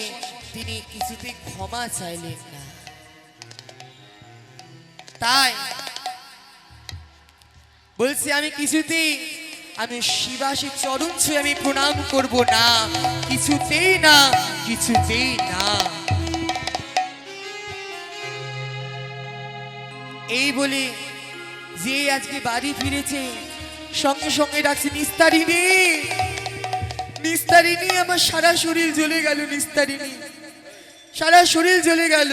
তিনি কিছুতে ক্ষমা চাইলেন না। তাই বলছি, আমি কিছুতেই আমি শিবাসের চরণ ছুঁয়ে আমি প্রণাম করব না, কিছুতেই না, কিছুতেই না। এই বলে যে আজকে বাড়ি ফিরেছে, সঙ্গে সঙ্গে ডাকছে, নিস্তারিণী, নিস্তারিণী। আমার সারা শরীর জ্বলে গেল, নিস্তারিণী, সারা শরীর জ্বলে গেল,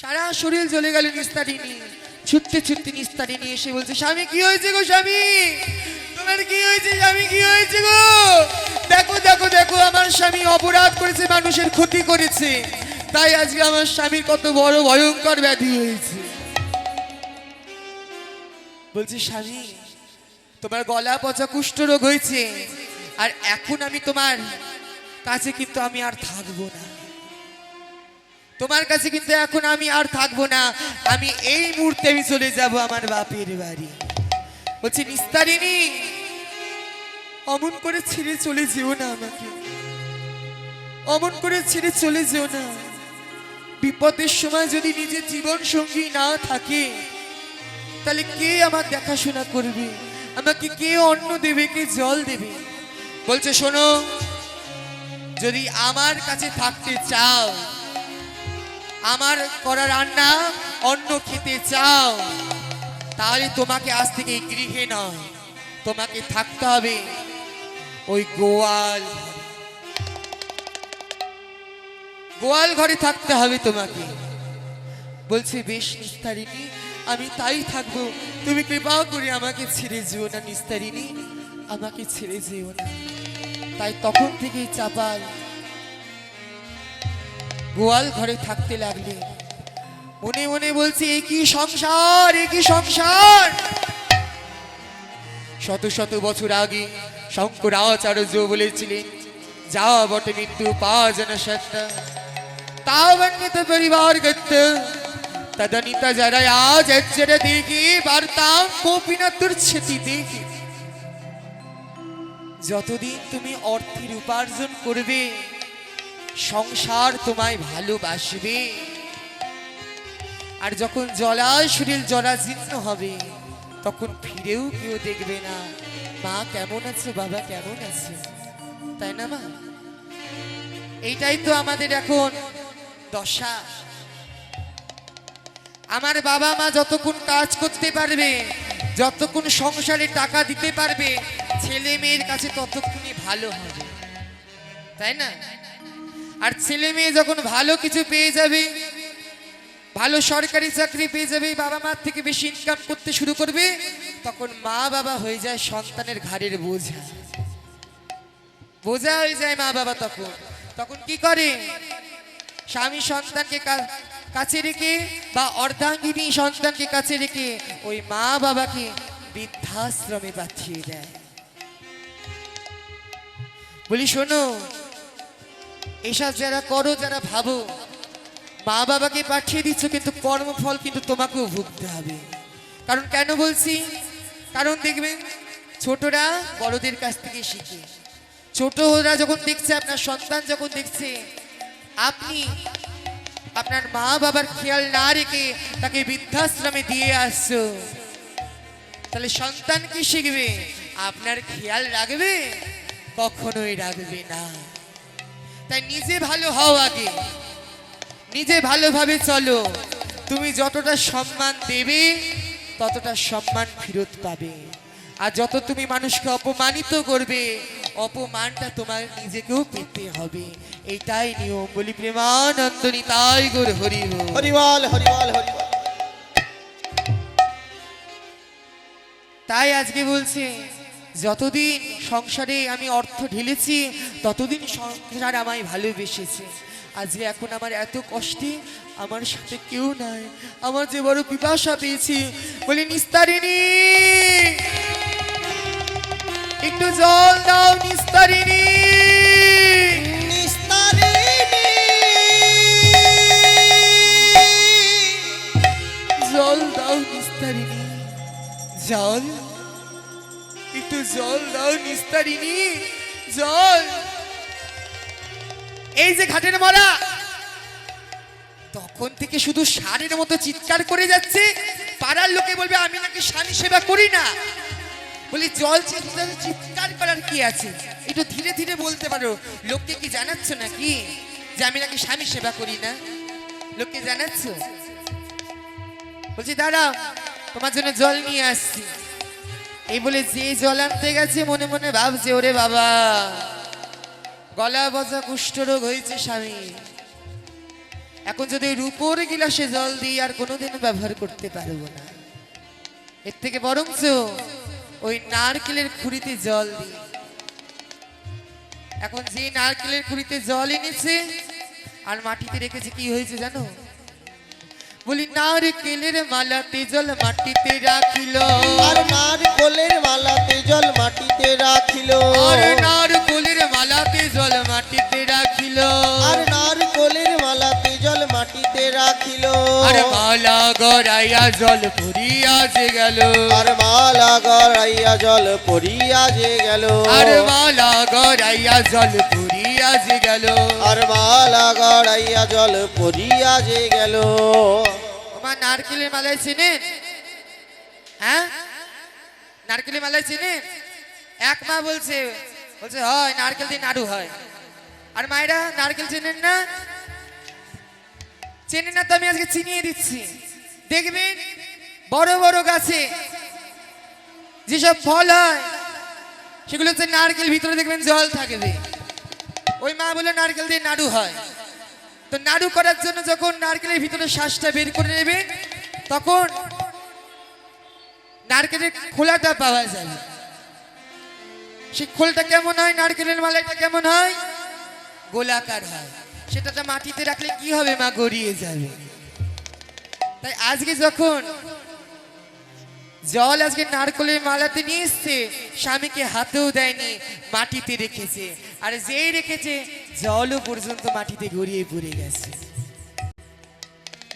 সারা শরীর জ্বলে গেল নিস্তারিণী। ছুটতে ছুটতে নিস্তারিণী এসে বলছে, স্বামী কি হয়েছে গো? স্বামী তোমার কি হয়েছে? স্বামী কি হয়েছে গো? দেখো দেখো দেখো, আমার স্বামী অপরাধ করেছে, মানুষের ক্ষতি করেছে, তাই আজকে আমার স্বামীর কত বড় ভয়ঙ্কর ব্যাধি হয়েছে। বলছি, স্বামী তোমার গলা পচা কুষ্ঠ রোগ হয়েছে, আর এখন আমি তোমার কাছে কিন্তু আমি আর থাকবো না, তোমার কাছে কিন্তু এখন আমি আর থাকবো না, আমি এই মুহূর্তে আমি চলে যাব আমার বাপের বাড়ি। বলছি, নিস্তারিণী, অমন করে ছেড়ে চলে যেও না আমাকে, অমন করে ছেড়ে চলে যেও না। বিপদের সময় যদি নিজের জীবন সঙ্গী না থাকে, তাহলে কে আমার দেখাশোনা করবে? আমাকে কে অন্ন দেবে, কে জল দেবে? বলছে, শোনো, যদি আমার কাছে থাকতে চাও, আমার করা রান্না অন্ন খেতে চাও, তাহলে তোমাকে আজ থেকে গৃহে নয়, তোমাকে থাকতে হবে ওই গোয়াল গোয়াল ঘরে থাকতে হবে তোমাকে। বলছে, বেশ নিস্তারিণী, আমি তাই থাকবো, তুমি কৃপা করে আমাকে ছেড়ে যেও না নিস্তারিণী, আমাকে ছেড়ে যেও না। তাই তখন থেকেই চাপাল গোয়াল ঘরে থাকতে লাগলে। মনে মনে বলছে, একই সংসার, একই সংসার। শত শত বছর আগে শঙ্করাচার্য বলেছিলেন, যাওয়া বটে মৃত্যু পাজন সত্য, তাবন্যত পরিবার গত্য তদনিত যারা আজ যারা দেখি বার্তাম কোপিনা তুচ্ছতি দেখি। যতদিন তুমি অর্থের উপার্জন করবে, সংসার তোমায় ভালোবাসবে, আর যখন শরীর জরাজীর্ণ হবে, তখন ফিরেও কেউ দেখবে না মা কেমন আছে, বাবা কেমন আছে, তাই না মা? এইটাই তো আমাদের এখন দশা। আমার বাবা মা যতক্ষণ কাজ করতে পারবে, যতক্ষণ সংসারে টাকা দিতে পারবে, ছেলে মেয়ের কাছে ততক্ষণই ভালো হবে, তাই না? আর ছেলে মেয়ে যখন ভালো কিছু পেয়ে যাবে, ভালো সরকারি চাকরি পেয়ে যাবে, বাবা মার থেকে বেশি ইনকাম করতে শুরু করবে, তখন মা বাবা হয়ে যায় সন্তানের ঘাড়ের বোঝা। বোঝা হয়ে যায় মা বাবা। তখন তখন কি করে, স্বামী সন্তানকে কাছে রেখে বা অর্ধাঙ্গিনী সন্তানকে কাছে রেখে ওই মা বাবাকে বৃদ্ধাশ্রমে পাঠিয়ে দেয়। বলি শোনো, এসব যারা করো, যারা ভাবো মা বাবাকে পাঠিয়ে দিচ্ছ, কিন্তু কর্মফল কিন্তু তোমাকেও ভুগতে হবে। কারণ কেন বলছি, কারণ দেখবেন ছোটরা বড়দের কাছ থেকে শিখে। ছোটরা যখন দেখছে, আপনার সন্তান যখন দেখছে আপনি আপনার মা বাবার খেয়াল না রেখে তাকে বৃদ্ধাশ্রমে দিয়ে আসছো, তাহলে সন্তান কি শিখবে? আপনার খেয়াল রাখবে? কখনোই রাখবে না। তাই নিজে ভালো হও আগে, নিজে ভালোভাবে চলো। তুমি যতটা সম্মান দেবে ততটা সম্মান ফেরত পাবে। আর যত তুমি মানুষকে অপমানিত করবে, অপমানটা তোমার নিজেকেও পেতে হবে। এটাই নিয়ম। বলি প্রেমানন্দ নিতাই গৌর হরি বল। হরিবল হরিবল হরিবল। তাই আজকে বলছে, যতদিন সংসারে আমি অর্থ ঢেলেছি ততদিন সংসার আমায় ভালোবেসেছে। আজকে এখন আমার এত কষ্টে আমার সাথে কেউ নাই, আমার যে বড় পিপাসা পেয়েছি। বলি নিস্তারিণী, একটু জল দাও নিস্তারিণী। জল দাও নিস্তারিণী, জল, একটু জল দাও নিস্তারিণী, জল। এই যে ঘাটের মরা, তখন থেকে শুধু ষাঁড়ের মতো চিৎকার করে যাচ্ছে। পাড়ার লোকে বলবে আমি নাকি স্বামী সেবা করি না। বলি জল চিৎকার করার কি আছে? একটু ধীরে ধীরে বলতে পারো। লোককে কি জানাচ্ছ নাকি যে আমি নাকি স্বামী সেবা করি না? লোককে জানাচ্ছ? বলছি দাঁড়াও, তোমার জন্য জল নিয়ে আসছি। এই বলে যে জল আনতে গেছে মনে মনে ভাবছে, ওরে বাবা, গলা বজা কুষ্ঠরোগ হয়েছে স্বামী, এখন যদি রূপোর গিলাসে জল দিই আর কোনোদিন ব্যবহার করতে পারবো না। এর থেকে বরঞ্চ ওই নারকেলের খুঁড়িতে জল দিই। এখন যে নারকেলের খুঁড়িতে জল এনেছে আর মাটিতে রেখেছে, কি হয়েছে জানো? বলি নারকেলের মালাতে জল মাটিতে রাখিল, আর নারকেলের মালাতে জল মাটিতে রাখিল, আর নারকেলের মালাতে জল মাটিতে রাখিল, আর নারকেলের মালাতে জল মাটিতে রাখিল, আর মালা গড়াইয়া জল পড়িয়া যে গেল, আর মালা গড়াইয়া জল পড়িয়া যে গেল, আর মালা গড়াইয়া জল পড়িয়া যে গেল, আর মালা গড়াইয়া জল পড়িয়া যে গেল। তোমার নারকেলের মালায় চেনেন? হ্যাঁ, নারকেলের মালায় চেনেন? এক মা বলছে, বলছে হয় নারকেল দিয়ে নাড়ু হয়। আর মায়েরা নারকেল চেনেন না? চেনেন না তো আমি আজকে চিনিয়ে দিচ্ছি। দেখবেন বড় বড় গাছে যেসব ফল হয় সেগুলো হচ্ছে নারকেল, ভিতরে দেখবেন জল থাকবে। ওই মা বলে নারকেল দিয়ে নাড়ু হয়। তো নাড়ু করার জন্য যখন নারকেলের ভিতরে শ্বাসটা বের করে নেবে, তখন নারকেলের খোলাটা পাওয়া যাবে। সেই খোলটা কেমন হয়? নারকেলের মালাটা কেমন হয়? গোলাকার হয়। সেটা মাটিতে রাখলে কি হবে মা? গড়িয়ে যাবে। তাই আজকে যখন জল আজকে নারকেলের মালাতে নিয়ে এসছে, স্বামীকে হাতেও দেয়নি, মাটিতে রেখেছে। আর যেই রেখেছে জলও পর্যন্ত মাটিতে গড়িয়ে পড়ে গেছে।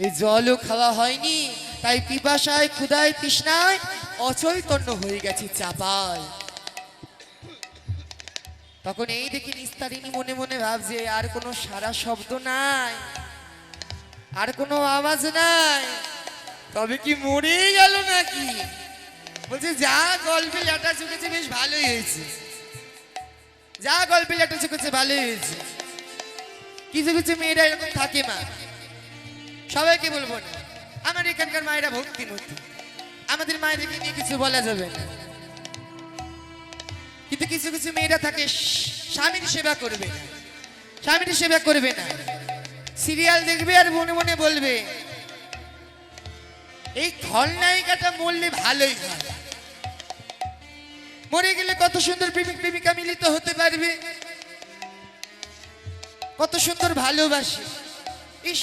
এই জলও খাওয়া হয়নি, তাই পিপাসায় ক্ষুধায় তৃষ্ণায় অচৈতন্য হয়ে গেছে চাপাল। তখন এই দেখি নিস্তারিণী মনে মনে ভাবছে, আর কোনো সারা শব্দ নাই, আর কোনো আওয়াজ নাই, তবে কি মরে গেল নাকি? বলছে যা গল্পে লেটা চুকেছে বেশ ভালোই হয়েছে, যা গল্পে লেটা চুকেছে ভালোই হয়েছে। কিছু কিছু মেয়েরা এরকম থাকে মা, সবাইকে বলবো না, আমার এখানকার মায়েরা ভক্তিমতী, আমাদের মায়েদেরকে নিয়ে কিছু বলা যাবে না। কিন্তু কিছু কিছু মেয়েরা থাকে স্বামীর সেবা করবে না, স্বামীর সেবা করবে না, সিরিয়াল দেখবে আর মনে মনে বলবে এই খলনায়িকাটা মরলে ভালোই হয়, মরে গেলে কত সুন্দর প্রেমিক প্রেমিকা মিলিত হতে পারবে, কত সুন্দর ভালোবাসে। ইস,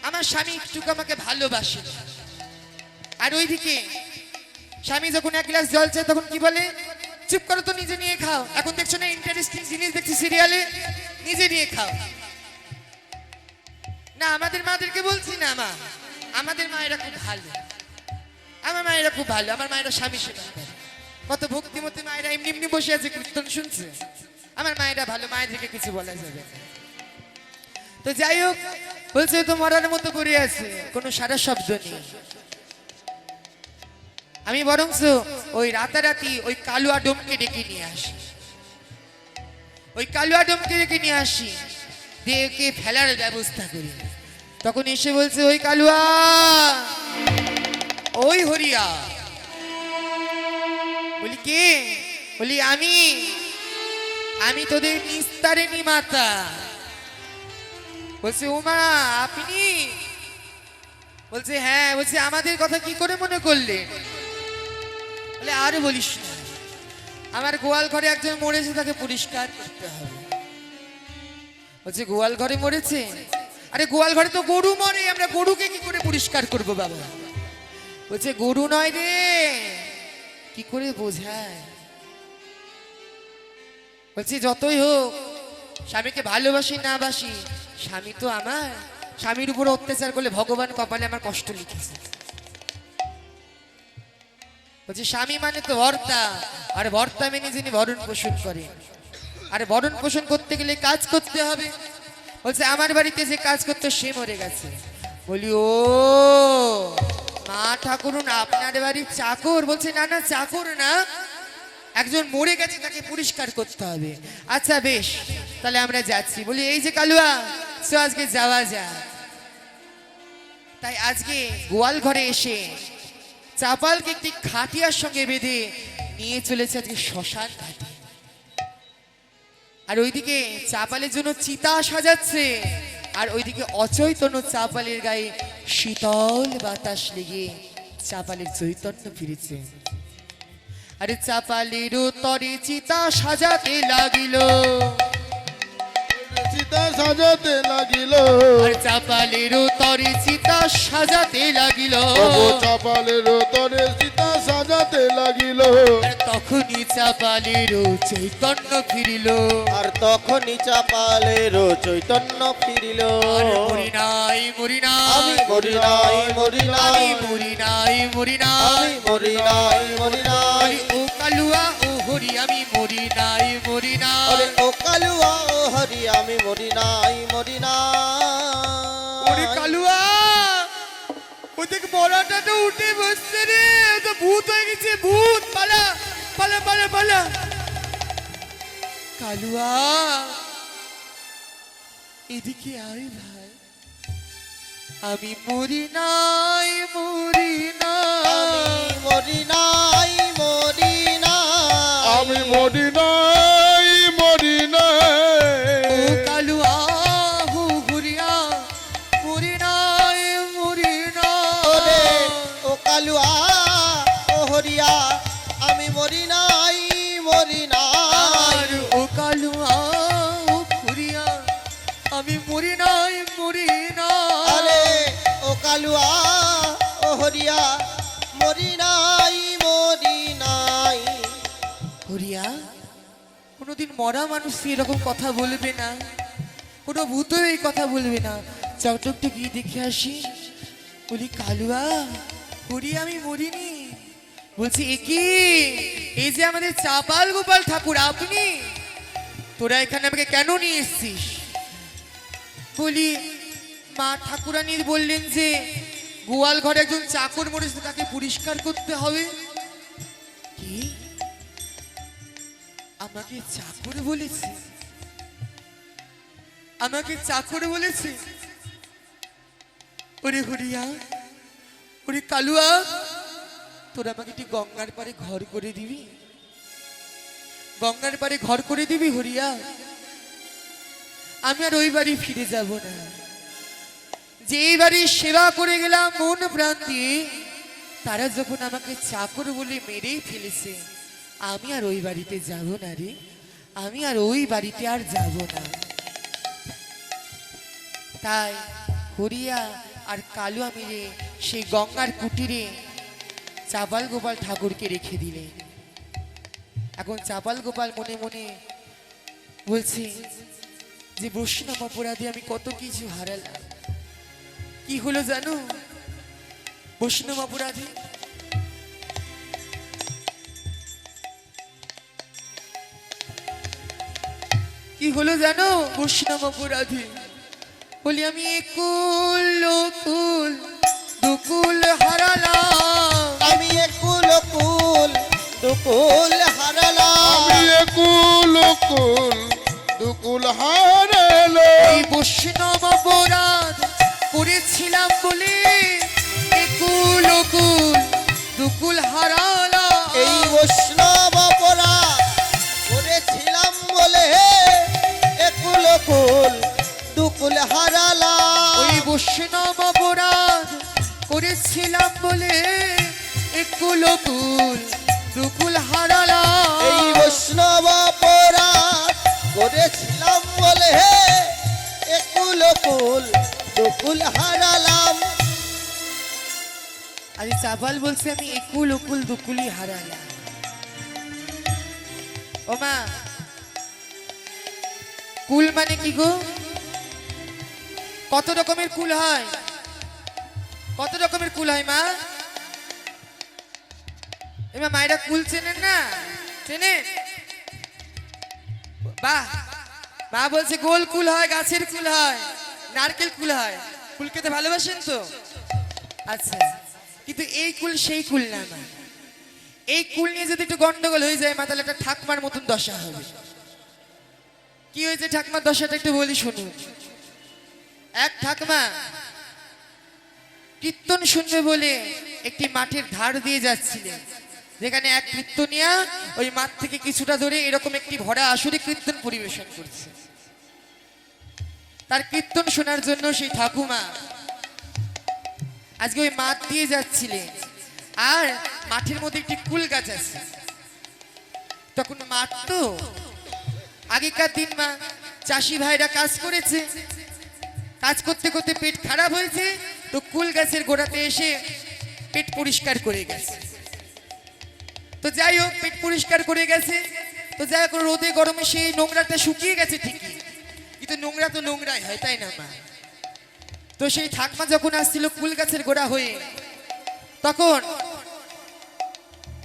আমার স্বামী একটু আমাকে ভালোবাসে না। আর ওইদিকে স্বামী যখন এক গ্লাস জল চায় তখন কি বলে, চুপ করো তো, নিজে নিয়ে খাও। এখন দেখছো না ইন্টারেস্টিং জিনিস দেখছি সিরিয়ালে, নিজে নিয়ে খাও। না, আমাদের মাদেরকে বলছি না, মা, আমাদের মায়েরা খুব ভালো, আমার মায়েরা খুব ভালো। আমার মায়েরা স্বামী সেবা করে, কত ভক্তিমতী মায়েরা এমনি এমনি বসে আছে কীর্তন শুনছে। আমার মায়েরা ভালো, মায়েদেরকে কিছু বলা যাবে না। তো যাই হোক, বলছে তো মরার মতো করে আছে, কোনো সারা শব্দ নেই। আমি বরংস ওই রাতারাতি ওই কালুয়া ডোমকে ডেকে নিয়ে আসি, ওই কালুয়া ডোমকে ডেকে নিয়ে আসি, দিয়ে ওকে ফেলার ব্যবস্থা করি। তখন এসে বলছে, ওই কালুয়া, ওই হরিয়া। বলি কে? বলি আমি তোদের নিস্তারিণী মাতা। বলছে, ওমা আপনি? বলছে, হ্যাঁ। বলছে, আমাদের কথা কি করে মনে করলে? বলে, আর বলিস না, আমার গোয়াল ঘরে একজন মরেছে, তাকে পরিষ্কার করতে হবে। বলছে, গোয়াল ঘরে মরেছে? আরে গোয়াল ঘরে তো গরু মরে, আমরা গরুকে কি করে পরিষ্কার করব বাবা? বলছে, গরু নয় রে, কি করে বোঝায়? বলছি, যতই হোক, স্বামীকে ভালোবাসি না বাসি, স্বামী তো আমার। স্বামীর উপর অত্যাচার করলে ভগবান কপালে আমার কষ্ট লিখেছে। বলছি, স্বামী মানে তো ভর্তা, আর ভর্তা মেনে যিনি ভরণ পোষণ করেন, আর ভরণ পোষণ করতে গেলে কাজ করতে হবে। বলছে, আমার বাড়িতে যে কাজ করতো সে মরে গেছে। বলি, ও মা ঠাকুরুন আপনার বাড়ির চাকর? বলছে, না না, চাকর না, একজন মরে গেছে, তাকে পরিষ্কার করতে হবে। আচ্ছা বেশ, তাহলে আমরা যাচ্ছি। বলি, এই যে কালুয়া, তো আজকে যাওয়া যাক। তাই আজকে গোয়াল ঘরে এসে চাপালকে একটি খাটিয়ার সঙ্গে বেঁধে নিয়ে চলেছে আজকে শ্মশান ঘাটে। আর ওইদিকে চাপালের জন্য চিতা সাজাচ্ছে, আর ওইদিকে অচৈতন্য চাপালের গায়ে শীতল বাতাস লেগে চাপালের চৈতন্য ফিরেছে। আরে চাপালের তরে চিতা সাজাতে লাগিল, চিতা সাজাতে লাগিল, আর চাপালের তরে চিতা সাজাতে লাগিল, চাপালের তরে চিতা সাজাতে লাগিল। আর তখনই চাপালের চৈতন্য ফিরিল, আর তখনই চাপালের চৈতন্য ফিরিল। আর মরি নাই, মরি আমি নাই, মরি নাই, মরি নাই, আমি মরি নাই, মরি আমি নাই, মরি নাই, মরি নাই। ও কালুয়া, ও হরি, আমি মরি নাই, মরি ওরে নাই। ও কালুয়া, ও হরি, আমি মরি নাই, মরি ওরে নাই। কালুয়া, ওদের মরাটা তো উঠে বসছে রে, ও তো ভূত হয়ে গেছে, ভূত। পালা পালা পালা পালা। কালুয়া, এদিকে আয় ভাই, আমি মরি নাই, মরি আমি নাই, মরি নাই, মরি নাই। আমি মরি নাই, মরি ও নাই। কালুয়া, হু ঘুরিয়া, মরি নাই, মরি ওরে নাই। ও কালুয়া, ও হরিয়া, আমি মরি নাই, মরি নাই। আর ও কালুয়া, ও ঘুরিয়া, আমি মরি নাই, মরি আরে নাই। ও কালুয়া, ও হরিয়া, মরি নাই, মরি নাই। হরিয়া, কোনোদিন মরা মানুষ এরকম কথা বলবে না, কোনো ভূত এই কথা বলবে না। চকটকটা গিয়ে দেখে আসি। বলি, কালুয়া, হরিয়া, আমি মরিনি। বলছি, এ কি? এই যে আমাদের চাপাল গোপাল ঠাকুর, আপনি? তোরা এখানে আমাকে কেন নিয়ে এসছিস? বলি, মা ঠাকুরানী বললেন যে গোয়াল ঘরে একজন চাকর মরেছে, তাকে পরিষ্কার করতে হবে। কি? আমাকে চাকর বলেছে? আমাকে চাকর বলেছে? ওরে হরিয়া, ওরে কালুয়া, তোরা আমাকে একটি গঙ্গার পারে ঘর করে দিবি? গঙ্গার পারে ঘর করে দিবি হরিয়া? আমি আর ওই বাড়ি ফিরে যাব না। যে বাড়ি সেবা করে গেলাম মন প্রাণ দিয়ে, তারা যখন আমাকে চাকর বলে মেরেই ফেলেছে, আমি আর ওই বাড়িতে যাব না রে, আমি আর ওই বাড়িতে আর যাব না। তাই হরিয়া আর কালু আমিরে সেই গঙ্গার কুটিরে চাপাল গোপাল ঠাকুরকে রেখে দিলে। এখন চাপাল গোপাল মনে মনে বলছে যে বৈষ্ণব অপরাধে আমি কত কিছু হারালাম। কি হলো জানো বৈষ্ণব অপরাধে? কি হলো জানো বৈষ্ণব অপরাধে? বলি আমি একুল কুল দুকুল হারালাম, আমি একুল কুল দুকুল হারালাম, আমি একুল কুল দুকুল হারালো। এই বৈষ্ণব অপরাধ করেছিলাম বলে একুল কুল দুকুল হারালাম। এই বৈষ্ণব অপরাধ করেছিলাম বলে একুল কুল দুকুল হারালাম। ওই বৈষ্ণব অপরাধ করেছিলাম বলে একুল কুল দুকুল হারালাম। এই বৈষ্ণব অপরাধ করেছিলাম বলে একুল কুল দুকুল হারালাম। আরে চাপাল বলছে আমি একুল উকুল দুকুলি হারালাম। ও মা, কুল মানে কি গো? কত রকমের কুল হয়? কত রকমের কুল হয় মা? এমা মায়েরা কুল চেনেন না? চেনেন? বাহ, মা বলছে গোল কুল হয়, গাছের কুল হয়, নারকেল কুল হয়। কুল খেতে ভালোবাসেন তো? আচ্ছা, কিন্তু এই কুল সেই কুল না মা। এই কুল নিয়ে যদি একটু গন্ডগোল হয়ে যায় মা, তাহলে একটা ঠাকমার মতন দশা হবে। কি হয়েছে ঠাকমার দশাটা একটু বলি শুনুন। এক ঠাকমা কীর্তন শুনবে বলে একটি মাঠের ধার দিয়ে যাচ্ছিলেন, যেখানে এক কীর্তনিয়া ওই মাঠ থেকে কিছুটা ধরে এরকম একটি ভরা আসরে কীর্তন পরিবেশন করছে। তার কীর্তন শোনার জন্য সেই ঠাকুমা আজকে ওই মাঠ দিয়ে যাচ্ছিলেন, আর মাঠের মধ্যে একটি কুল গাছ আছে। তখন মাঠ তো আগেকার দিন মা চাষি ভাইরা কাজ করেছে, কাজ করতে করতে পেট খারাপ হয়েছে, তো কুল গাছের গোড়াতে এসে পেট পরিষ্কার করে গেছে। তো যাই হোক পেট পরিষ্কার করে গেছে, তো যাই হোক রোদে গরমে সেই নোংরাটা শুকিয়ে গেছে ঠিকই, কিন্তু নোংরা তো নোংরাই হয়, তাই না মা? তো সেই ঠাকমা যখন আসছিল কুল গাছের গোড়া হয়ে, তখন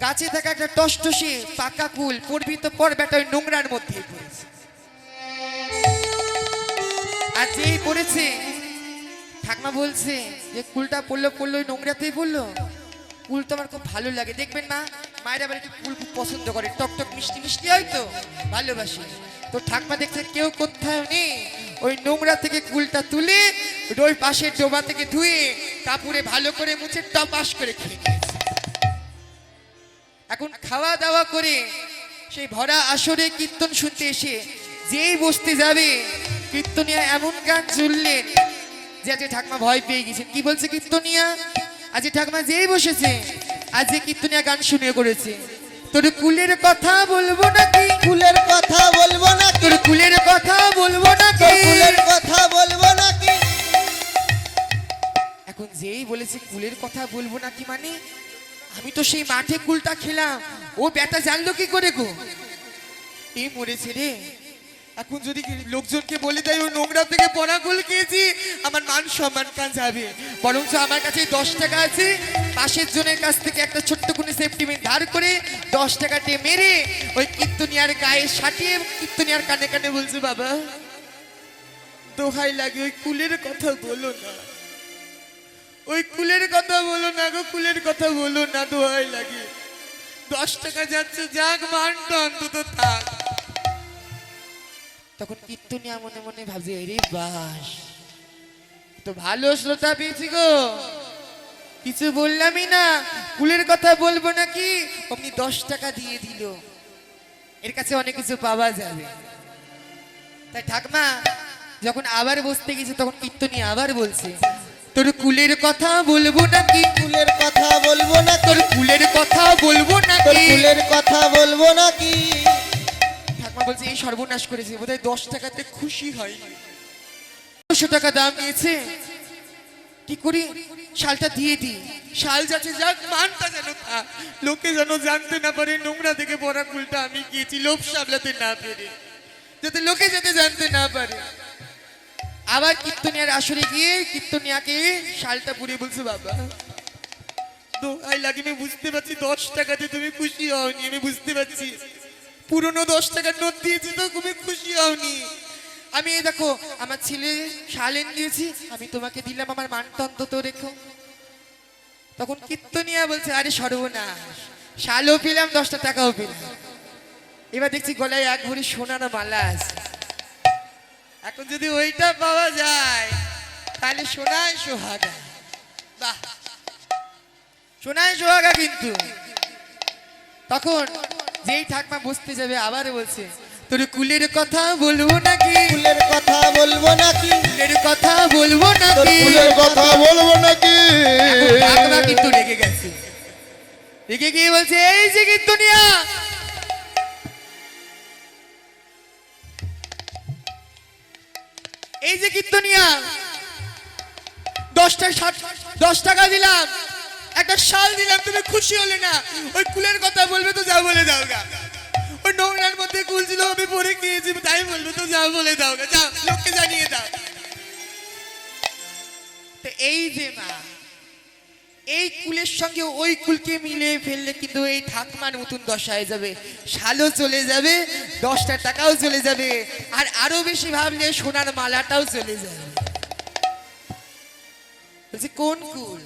গাছে থাকা একটা টসটসে পাকা কুল পড়বি তো পর বেটা ওই নোংরার মধ্যে পড়েছে। আর যেই পড়েছে ঠাকমা বলছে যে কুলটা পড়লো পড়লো ওই নোংরাতেই পড়লো। কুল তো আমার খুব ভালো লাগে, দেখবেন মা মায়েরা বাড়িতে কুল খুব পছন্দ করে, টকটক মিষ্টি মিষ্টি হয়তো ভালোবাসি। তো ঠাকমা দেখছে কেউ কোথাও নেই, ওই নোংরা থেকে কুলটা তুলে ওই পাশের ডোবা থেকে ধুয়ে কাপড়ে ভালো করে মুছে টপাস করে খেয়ে নিয়েছে। এখন খাওয়া দাওয়া করে সেই ভরা আসরে কীর্তন শুনতে এসে যেই বসতে যাবে, কীর্তনিয়া এমন গান চুললেন যে আজকে ঠাকমা ভয় পেয়ে গেছেন। কি বলছে কীর্তনিয়া? আজকে ঠাকমা যেই বসেছে, আজকে কীর্তনিয়া গান শুনে করেছে, তোর কুলের কথা বলবো নাকি, কুলের কথা বলবো নাকি, তোর কুলের কথা বলবো নাকি, কুলের কথা বলবো নাকি। এখন যেই বলেছে কুলের কথা বলবো নাকি, মানে আমি তো সেই মাঠে কুলটা খেলাম, ও বেটা জানলো কি করে গো? এই মরেছে রে। এখন যদি লোকজনকে বলে দেয় ও নোংরা থেকে পড়া কুল খেয়েছি, আমার মান সম্মান কান যাবে। বরঞ্চ আমার কাছে 10 টাকা আছে, পাশের জনের কাছ থেকে একটা ছোট্ট কোনো সেফটিমেন্ট ধার করে 10 টাকাতে মেরে ওই কীর্তনিয়ার গায়ে সাটিয়ে কীর্তনিয়ার কানে কানে বলছে, বাবা দোহাই লাগে ওই কুলের কথা বলো না, ওই কুলের কথা বলো না গো, কুলের কথা বলো না, দোহাই লাগে। 10 টাকা যাচ্ছে, যাক মানটা অন্তত থাক। তখন কীর্তনিয়া মনে মনে ভাবছে, আরে বাস তো ভালো শ্রোতা পেয়েছি গো, কিছু বললামই না, কুলের কথা বলবো নাকি, আপনি 10 টাকা দিয়ে দিল, এর কাছে অনেক কিছু পাওয়া যাবে। তাই ঠাকমা যখন আবার বসতে গেছে, তখন কীর্তনিয়া আবার বলছে, তোর কুলের কথা বলবো নাকি? কুলের কথা বলবো না তোর কুলের কথা বলবো তোর নাকি? কুলের কথা বলবো নাকি? ঠাকুমা বলছে এই সর্বনাশ করেছে, বোধহয় 10 টাকাতে খুশি হয়। 200 টাকা দাম নিয়েছে, কি করি শালটা দিয়ে দিই। শাল যাচ্ছে যাক, মানটা যেন থাক, লোকে যেন জানতে না পারে নোংরা থেকে পরা কুলটা আমি গিয়েছি, লোভ সামলাতে না পেরে, যাতে লোকে যাতে জানতে না পারে। আবার কীর্তনিয়ার আসরে গিয়ে কীর্তনিয়াকে শালটা পুড়িয়ে বলছে, বাবা দোহাই লাগে, আমি বুঝতে পারছি 10 টাকাতে তুমি খুশি হওনি, আমি বুঝতে পারছি পুরনো 10 টাকার নোট দিয়েছি তো তুমি খুশি হওনি। আমি এই দেখো আমার ছেলে শাল এনে দিয়েছি, আমি তোমাকে দিলাম, আমার মানটা অন্তত রেখো। তখন কীর্তনিয়া বলছে, আরে সর্বনাশ, শালও পেলাম 10টা টাকাও পেলাম, এবার দেখছি গলায় এক ভরি সোনার মালা আছে। এখন যদি ওইটা পাওয়া যায় তাহলে সোনায় সোহাগা। বাহ, সোনায় সোহাগা। কিন্তু তখন যেই ঠাকমা বসতে যাবে আবার বলছে, তোর কুলের কথা বলবো নাকি? কুলের কথা বলবো নাকি? কুলের কথা বলবো তোর নাকি? কুলের কথা বলবো নাকি? এখন ঠাকমা কিন্তু রেগে গেছে, রেগে গিয়ে বলছে, এই যে কীর্তনিয়া, এই যে কীর্তনিয়া, 10 টাকা দিলাম, একটা শাল দিলাম, তুমি খুশি হলে না? ওই কুলের কথা বলবে তো যাও বলে দাও গা, ওই নোংরার মধ্যে কুল ছিল আমি পরে গিয়েছি তাই বলবে তো যাও বলে দাও গা, যাও লোককে জানিয়ে দাও। তো এই যে মা, এই কুলের সঙ্গে ওই কুলকে মিলিয়ে ফেললে কিন্তু এই ঠাকমার মতন দশা হয়ে যাবে, শালও চলে যাবে, 10টা টাকাও চলে যাবে, আর আরো বেশি ভাবলে সোনার মালাটাও চলে যাবে। বলছে কোন কুল?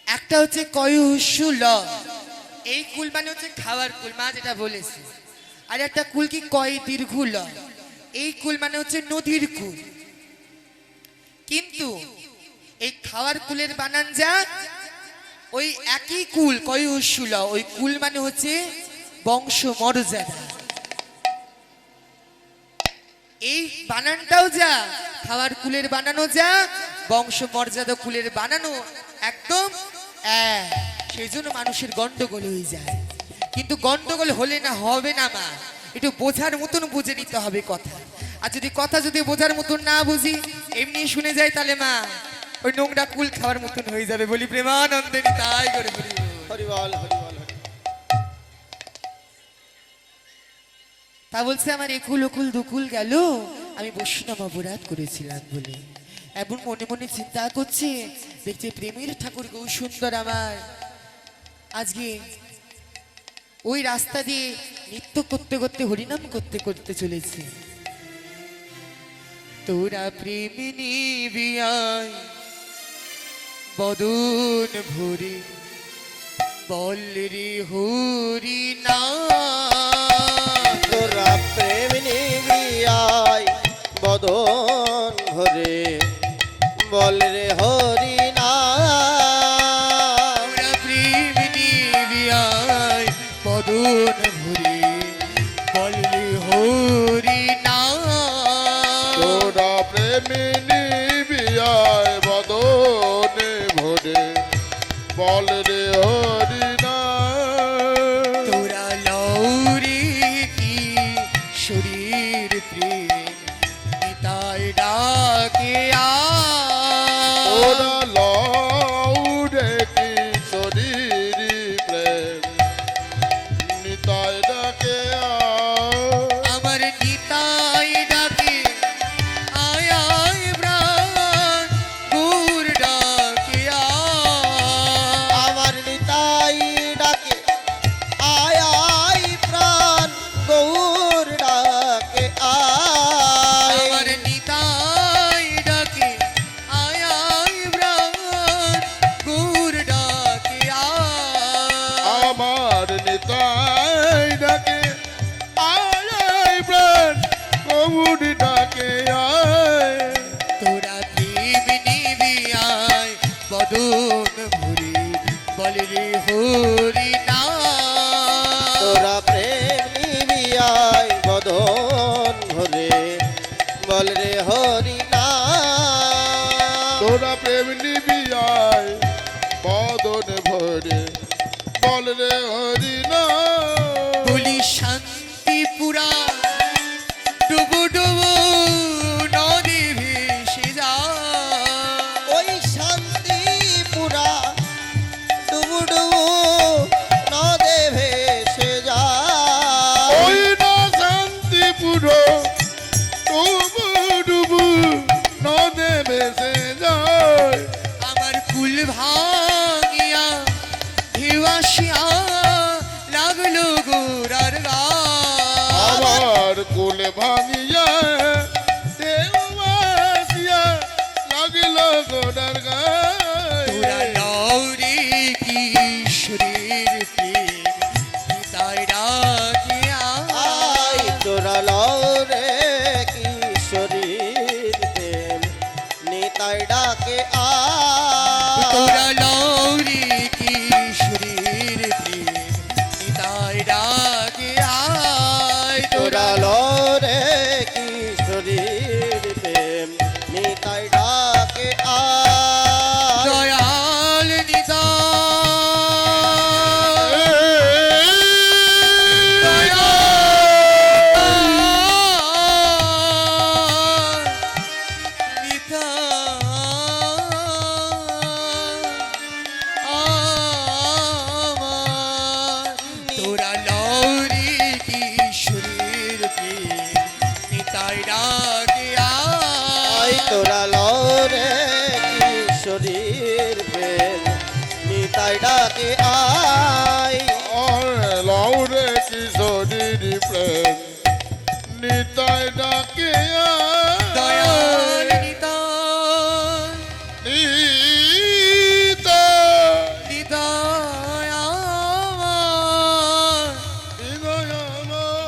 একটা হচ্ছে কয়ুশুল, এই কুল মানে হচ্ছে খাওয়ার কুল, মা যেটা বলেছে। আর একটা কুল কি কয় দীর্ঘুল, এই কুল মানে হচ্ছে নদীর কুল। কিন্তু এই খাওয়ার কুলের বানান যা, ওই একই কুল কয়ুশুল, ওই কুল মানে হচ্ছে বংশ মর্যাদা। এই বানানটাও যা, খাওয়ার কুলের বানানো যা, বংশ মর্যাদা কুলের বানানো একদম এক। সেই জন্য মানুষের গন্ডগোল হয়ে যায়। কিন্তু গন্ডগোল হলে না হবে না মা, একটু বোঝার মতন বুঝে নিতে হবে কথা। আর যদি কথা যদি বোঝার মতন না বুঝি, এমনি শুনে যায়, তাহলে মা ওই নোংরা কুল খাওয়ার মতন হয়ে যাবে। বলি প্রেমানন্দে তাই করে বলি। হরিবল হরিবল হরি। তা বলছে আমার একুল ওকুল দুকুল গেল, আমি বৈষ্ণব অপরাধ করেছিলাম বলে। এখন মনে মনে চিন্তা করছে, দেখছে প্রেমের ঠাকুর গৌ সুন্দর আমার আজকে ওই রাস্তা দিয়ে নৃত্য করতে করতে হরিনাম করতে করতে চলেছে। তোরা প্রেম নিবি আয় বদন ভরে, বল রে হরি না। তোরা প্রেম নিবি আয় বদন ভরে, বল রে হরি না। তোরা প্রেম নিবি আয় বদন ভরে, বল রে হরি না। তোরা প্রেমে নিবি আয় বদনে ভরে, বল রে হরি না। তোরা লৌরে কি শরীর প্রেম নিতাই ডাকে তোরা লউরে কি শরীর প্রেম নিতাই ডাকে আমার নিতাই ডাকে আয় আয় প্রাণ গুর ডাকে আমার নিতাই ডাকে আয় আয় প্রাণ গৌর ডাকে আয়। আমার নিতাই ডাকে আয় আয় প্রাণ গুর ডাকে আমার নিতাই ডাকে আয় আয় প্রাণ কবুর ডাকে আয়। তোরা প্রেম নিবি আয় বদন ভরে, বল রে হরি না। তোরা প্রেম নিবি আয় বদন ভরে, বল রে হরি না। তোরা ডুবু ডুবু নদে ভেসে যায় আমার কুল ভাঙিয়া ঢেউ আসিয়া লাগলো গোরার গায়। আমার কুল ভাঙিয়া ঢেউ আসিয়া লাগিল গোড়ার তোরা গায়ে লৌরে কিশোরের প্রেম তাই ডাকিয়া। আই তোরা লরে কিশোরীর প্রেম নিতাই ডাকে তোরা লৌরে কিশোরের প্রেম তাই ডাকিয়া। তোরা লরে কিশোরীর প্রেম নিতাই ডাকে দয়াল নিতাই তোরা লৌরি কিশোরের প্রেম নিতাই ডাকে আই তোরা লরে কিশোরীর প্রেম নিতাই ডাকে লৌরে কিশোরীর প্রেম নিতাই ডাকে দয়াল নিতাই নিতাই আমার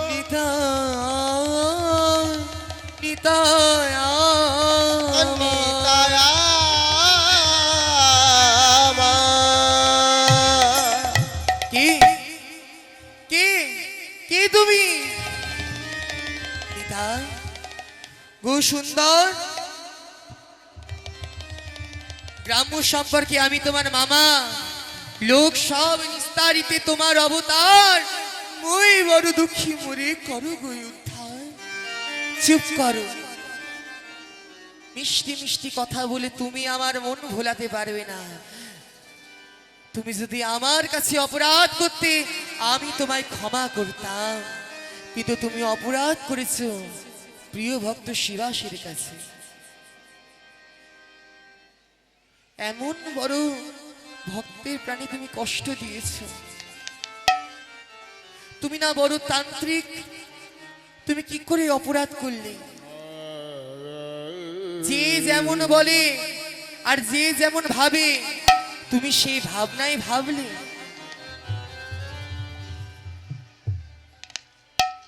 নিতাই নিতাই আমার। নিতাই কে কে কে তুমি? নিতাই গো সুন্দর, গ্রাম্য সম্পর্কে আমি তোমার মামা, লোক সব নিস্তারিতে তোমার অবতার, মই বড় দুঃখী মরে করো গো উদ্ধার। চুপ করো, মিষ্টি মিষ্টি কথা বলে তুমি আমার মন ভোলাতে পারবে না। তুমি যদি আমার কাছে অপরাধ করতে আমি তোমায় ক্ষমা করতাম, কিন্তু তুমি অপরাধ করেছো প্রিয় ভক্ত শিবাসের কাছে। এমন বড় ভক্তের প্রাণে তুমি কষ্ট দিয়েছো। তুমি না বড় তান্ত্রিক, তুমি কি করে অপরাধ করলে? যে যেমন বলে আর যে যেমন ভাবে তুমি সেই ভাবনাই ভাবলে।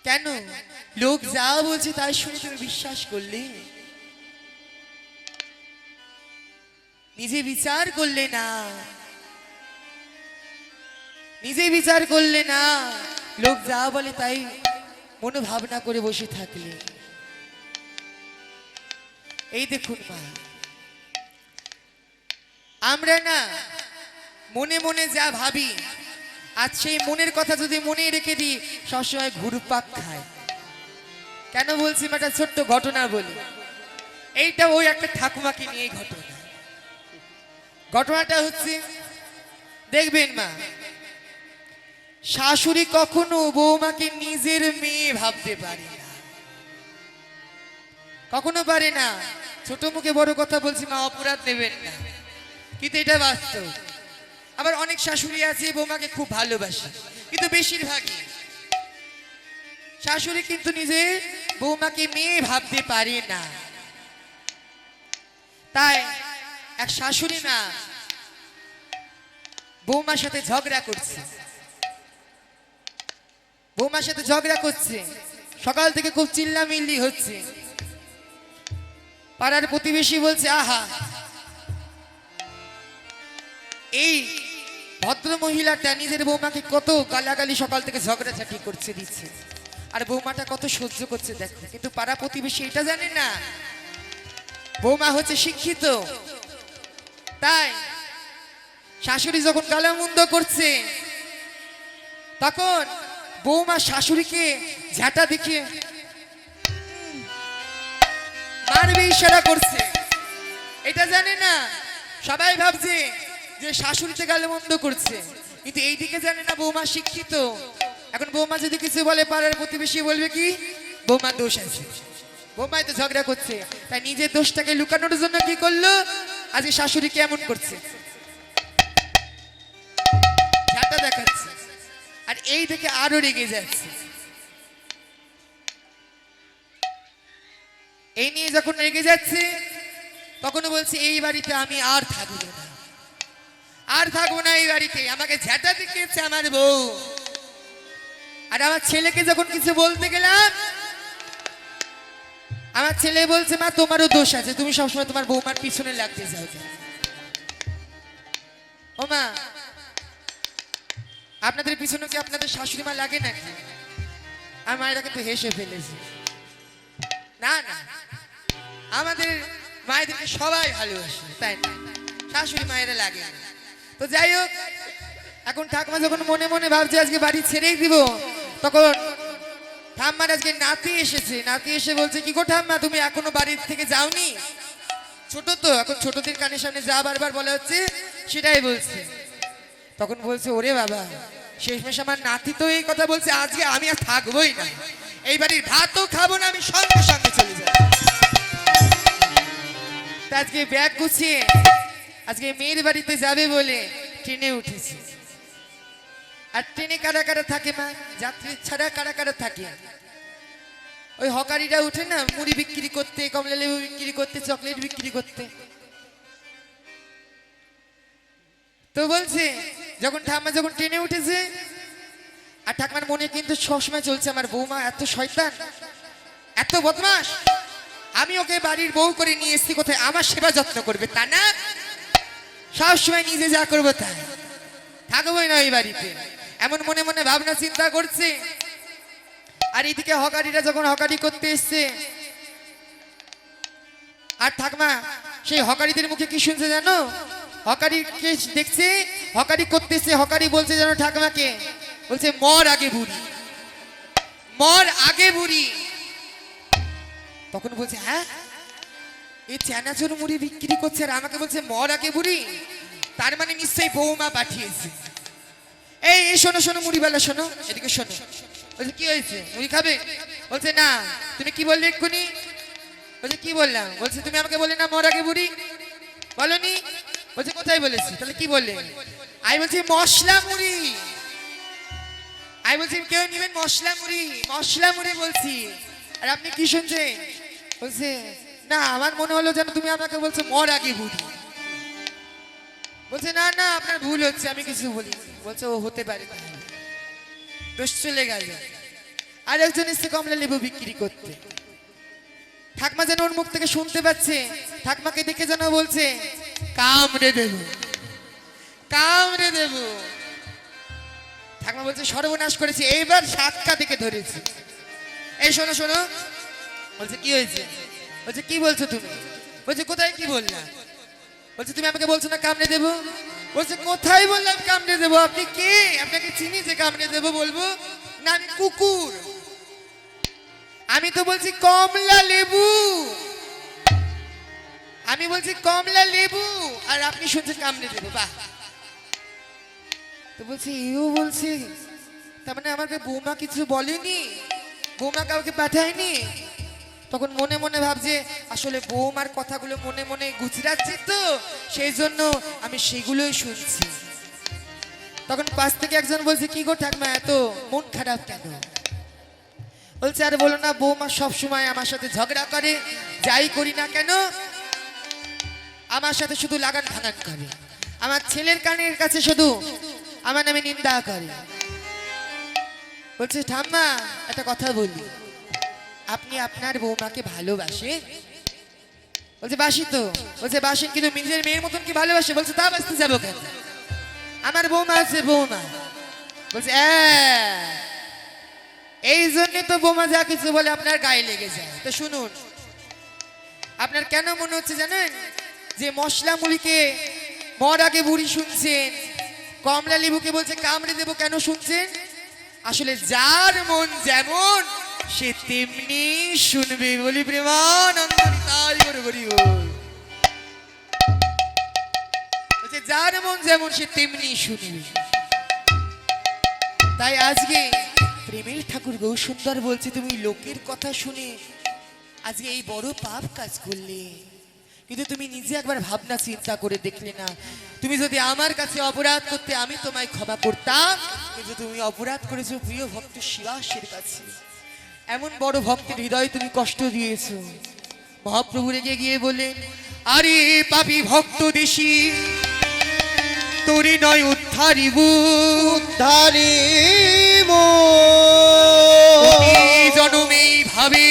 কেন লোক যা বলছে তাই শুনে তুমি বিশ্বাস করলে? নিজে বিচার করলে না, নিজে বিচার করলে না, লোক যা বলে তাই মনোভাবনা করে বসে থাকলে। এই দেখুন মা, আমরা না মনে মনে যা ভাবি, আজ সেই মনের কথা যদি মনে রেখে দিই সবসময় ঘুরপাক খায়। কেন বলছি? একটা ছোট্ট ঘটনা বলি। এইটা ওই একটা ঠাকুমাকে নিয়ে ঘটনা। ঘটনাটা হচ্ছে, দেখবেন মা, শাশুড়ি কখনো বৌমাকে নিজের মেয়ে ভাবতে পারে না, কখনো পারে না। ছোট মুখে বড় কথা বলছি মা, অপরাধ নেবেন না, কিন্তু এটা বাস্তব। আবার অনেক শাশুড়ি আছে বৌমাকে খুব ভালোবাসে, কিন্তু বেশিরভাগই শাশুড়ি কিন্তু নিজে বৌমাকে মেয়ে ভাবতে পারে না। তাই এক শাশুড়ি না বৌমার সাথে ঝগড়া করছে, বৌমার সাথে ঝগড়া করছে, সকাল থেকে খুব চিল্লামিল্লি হচ্ছে। পাড়ার প্রতিবেশী বলছে, আহা, এই ভদ্র মহিলাটা নিজের বৌমাকে কত গালাগালি সকাল থেকে ঝগড়াঝাটি করছে দিচ্ছে, আর বৌমাটা কত সহ্য করছে দেখো। কিন্তু পাড়া প্রতিবেশী এটা জানে না বৌমা হচ্ছে শিক্ষিত। তাই শাশুড়ি যখন গালামন্দ করছে তখন বৌমা শাশুড়িকে ঝাঁটা দেখে মারবে ইশারা করছে। এটা জানে না, সবাই ভাবছে যে শাশুড়িতে গালামন্দ করছে, কিন্তু এইদিকে জানে না বৌমা শিক্ষিত। এখন বৌমা যদি কিছু বলে পাড়ার প্রতিবেশী বলবে কি, বৌমার দোষ আছে, বৌমাই তো ঝগড়া করছে, তাই নিজের দোষটাকে লুকানোর জন্য কি করলো, আজকে শাশুড়িকে এমন করছে, ঝাঁটা দেখাচ্ছে, আর এই দেখে আরো রেগে যাচ্ছে। এই নিয়ে যখন রেগে যাচ্ছে তখন বলছে এই বাড়িতে আমি আর থাকবো না, আর থাকবো না এই বাড়িতে, আমাকে ঝাঁটা দেখিয়েছে আমার বউ। আর আমার ছেলেকে যখন কিছু বলতে গেলাম, আমার ছেলে বলছে মা তোমারও দোষ আছে, তুমি সবসময় তোমার বৌমার পিছনে লাগতে যাও। ও মা, আপনাদের পিছনে কি আপনাদের শাশুড়ি মা লাগে নাকি? আর মায়েরা কিন্তু হেসে ফেলেছে। না না, আমাদের মায়েদেরকে সবাই ভালোবাসে, তাই না? শাশুড়ি মায়েরা লাগে না। তো যাই হোক, এখন ঠাকুমা যখন মনে মনে ভাবছে আজকে বাড়ি ছেড়েই দিব, তখন ঠাম্মার আজকে নাতি এসেছে। নাতি এসে বলছে কি গো ঠাম্মা, তুমি এখনো বাড়ির থেকে যাওনি? ছোট তো, এখন ছোটদের কানের সামনে যা বারবার বলা হচ্ছে সেটাই বলছে। তখন বলছে ওরে বাবা, শেষমেশ আমার নাতি তো এই কথা বলছে, আজকে আমি আর থাকবোই না, এই বাড়ির ভাতও খাবো না, আমি সঙ্গে সঙ্গে চলে যাব। তা আজকে ব্যাগ গুছিয়ে আজকে মেয়ের বাড়িতে যাবে বলে ট্রেনে উঠেছে। আর ট্রেনে কারা কারা থাকে মা? যাত্রী ছাড়া কারা কারা থাকে? ওই হকারিরা উঠে না মুড়ি বিক্রি করতে, কমলা লেবু বিক্রি করতে, চকলেট বিক্রি করতে। তো বলছে যখন ঠাম্মা যখন ট্রেনে উঠেছে, আর ঠাকুমার মনে কিন্তু সবসময় চলছে আমার বৌমা এত শয়তান, এত বদমাস, আমি ওকে বাড়ির বউ করে নিয়ে এসেছি কোথায় আমার সেবা যত্ন করবে, তা না সবসময় নিজে যা করবো তাই, থাকবোই না এই বাড়িতে, এমন মনে মনে ভাবনা চিন্তা করছে। আর এইদিকে হকারিরা যখন হকারি করতে এসছে, আর ঠাকুমা সেই হকারিদের মুখে কি শুনছে জানো? হকারিকে দেখছে, হকারি করতে এসছে, হকারি বলছে জানো ঠাকুমাকে, বলছে মর আগে বুড়ি, মর আগে বুড়ি। তখন বলছে হ্যাঁ, এই চানাচুর মুড়ি বিক্রি করছে আর আমাকে বলছে মর আগে বুড়ি, তার মানে নিশ্চয়ই বৌমা পাঠিয়েছে। এই শোনো শোনো মুড়িওয়ালা, শোনো এদিকে শোনো। বলছে কি হয়েছে, মুড়ি খাবে? বলছে না। তুমি কি বললে এক্ষুনি? বলছে কি বললাম? বলছে তুমি আমাকে বললে না মর আগে বুড়ি, বলনি? বলছে কোথায় বলেছি? তাহলে কি বললে? আমি বলছি মশলা মুড়ি, আমি বলছি কেউ নিবেন মশলা মুড়ি, মশলা মুড়ি বলছি। আর আপনি কি শুনছেন? বলছে না, আমার মনে হলো যেন তুমি আমাকে বলছো মর আগে বুড়ি। বলছে না না, আপনার ভুল হচ্ছে, আমি কিছু বলি। বলছে ও হতে পারে, দোষ চলে গেল। আর একজন এসে কমলা লেবু বিক্রি করতে, ঠাকমা যেন ওর মুখ থেকে শুনতে পাচ্ছে, ঠাকমাকে দেখে যেন বলছে কামড়ে দেব, কামড়ে দেব। ঠাকমা বলছে সর্বনাশ করেছে, এইবার সাতকা দিকে ধরেছে। এই শোনো শোনো। বলছে কি হয়েছে? বলছে কি বলছো তুমি? বলছে কোথায় কি বললাম? বলছে তুমি আমাকে বলছো না কামড়ে দেবো। বলছে কোথায় বললাম কামড়ে দেবো? আপনি কে? আপনাকে চিনি যে কামড়ে দেবো বলবো? না আমি কুকুর। আমি তো বলছি কমলা লেবু, আমি বলছি কমলা লেবু, আর আপনি শুনছেন কামড়ে দেবো। বাহ। তো বলছে এও বলছে, তার মানে আমাকে বৌমা কিছু বলেনি, বৌমা কাউকে পাঠায়নি। তখন মনে মনে ভাবছে আসলে বৌমার কথাগুলো মনে মনে গুজরাচ্ছে, তো সেই জন্য আমি সেগুলোই শুনছি। তখন পাশ থেকে একজন বলছে কি গো ঠাকমা, এত মন খারাপ কেন? বলছে আর বলো না, বৌমা সবসময় আমার সাথে ঝগড়া করে, যাই করি না কেন আমার সাথে শুধু লাগান ভাঙান করে, আমার ছেলের কানের কাছে শুধু আমার নামে নিন্দা করে। বলছে ঠাম্মা একটা কথা বলি, আপনি আপনার বৌমাকে ভালোবাসেন? বলছে বাসি তো। বলছে বাসেন, কিন্তু নিজের মেয়ের মতন কি ভালোবাসে? বলছে তা বাঁচতে যাবো কেন, আমার বৌমা আছে বৌমা। বলছে এই জন্য তো বৌমা যা কিছু বলে আপনার গায়ে লেগে যায়। তো শুনুন, আপনার কেন মনে হচ্ছে জানেন যে মশলা মুড়িকে মর আগে বুড়ি শুনছেন, কমলা লেবুকে বলছে কামড়ে দেবো কেন শুনছেন? আসলে যার মন যেমন সে তেমনি শুনবে। বলি প্রেমানন্দ তাই করে বলি, বলছে যার মন যেমন সে তেমনি শুনবে। তাই আজকে প্রেমের ঠাকুর গৌসুন্দর বলছে তুমি লোকের কথা শুনে আজকে এই বড় পাপ কাজ করলে, কিন্তু তুমি নিজে একবার ভাবনা চিন্তা করে দেখলে না, তুমি যদি আমার কাছে অপরাধ করতে আমি তোমায় ক্ষমা করতাম, কিন্তু তুমি অপরাধ করেছো প্রিয় ভক্ত শিবাসের কাছে। এমন বড় ভক্তের হৃদয় তুমি কষ্ট দিয়েছো। মহাপ্রভু রেগে গিয়ে বললেন, আরে পাপী ভক্ত দেশি, তোরে নয় উদ্ধারিব, ধারিব এই জনমেই ভাবে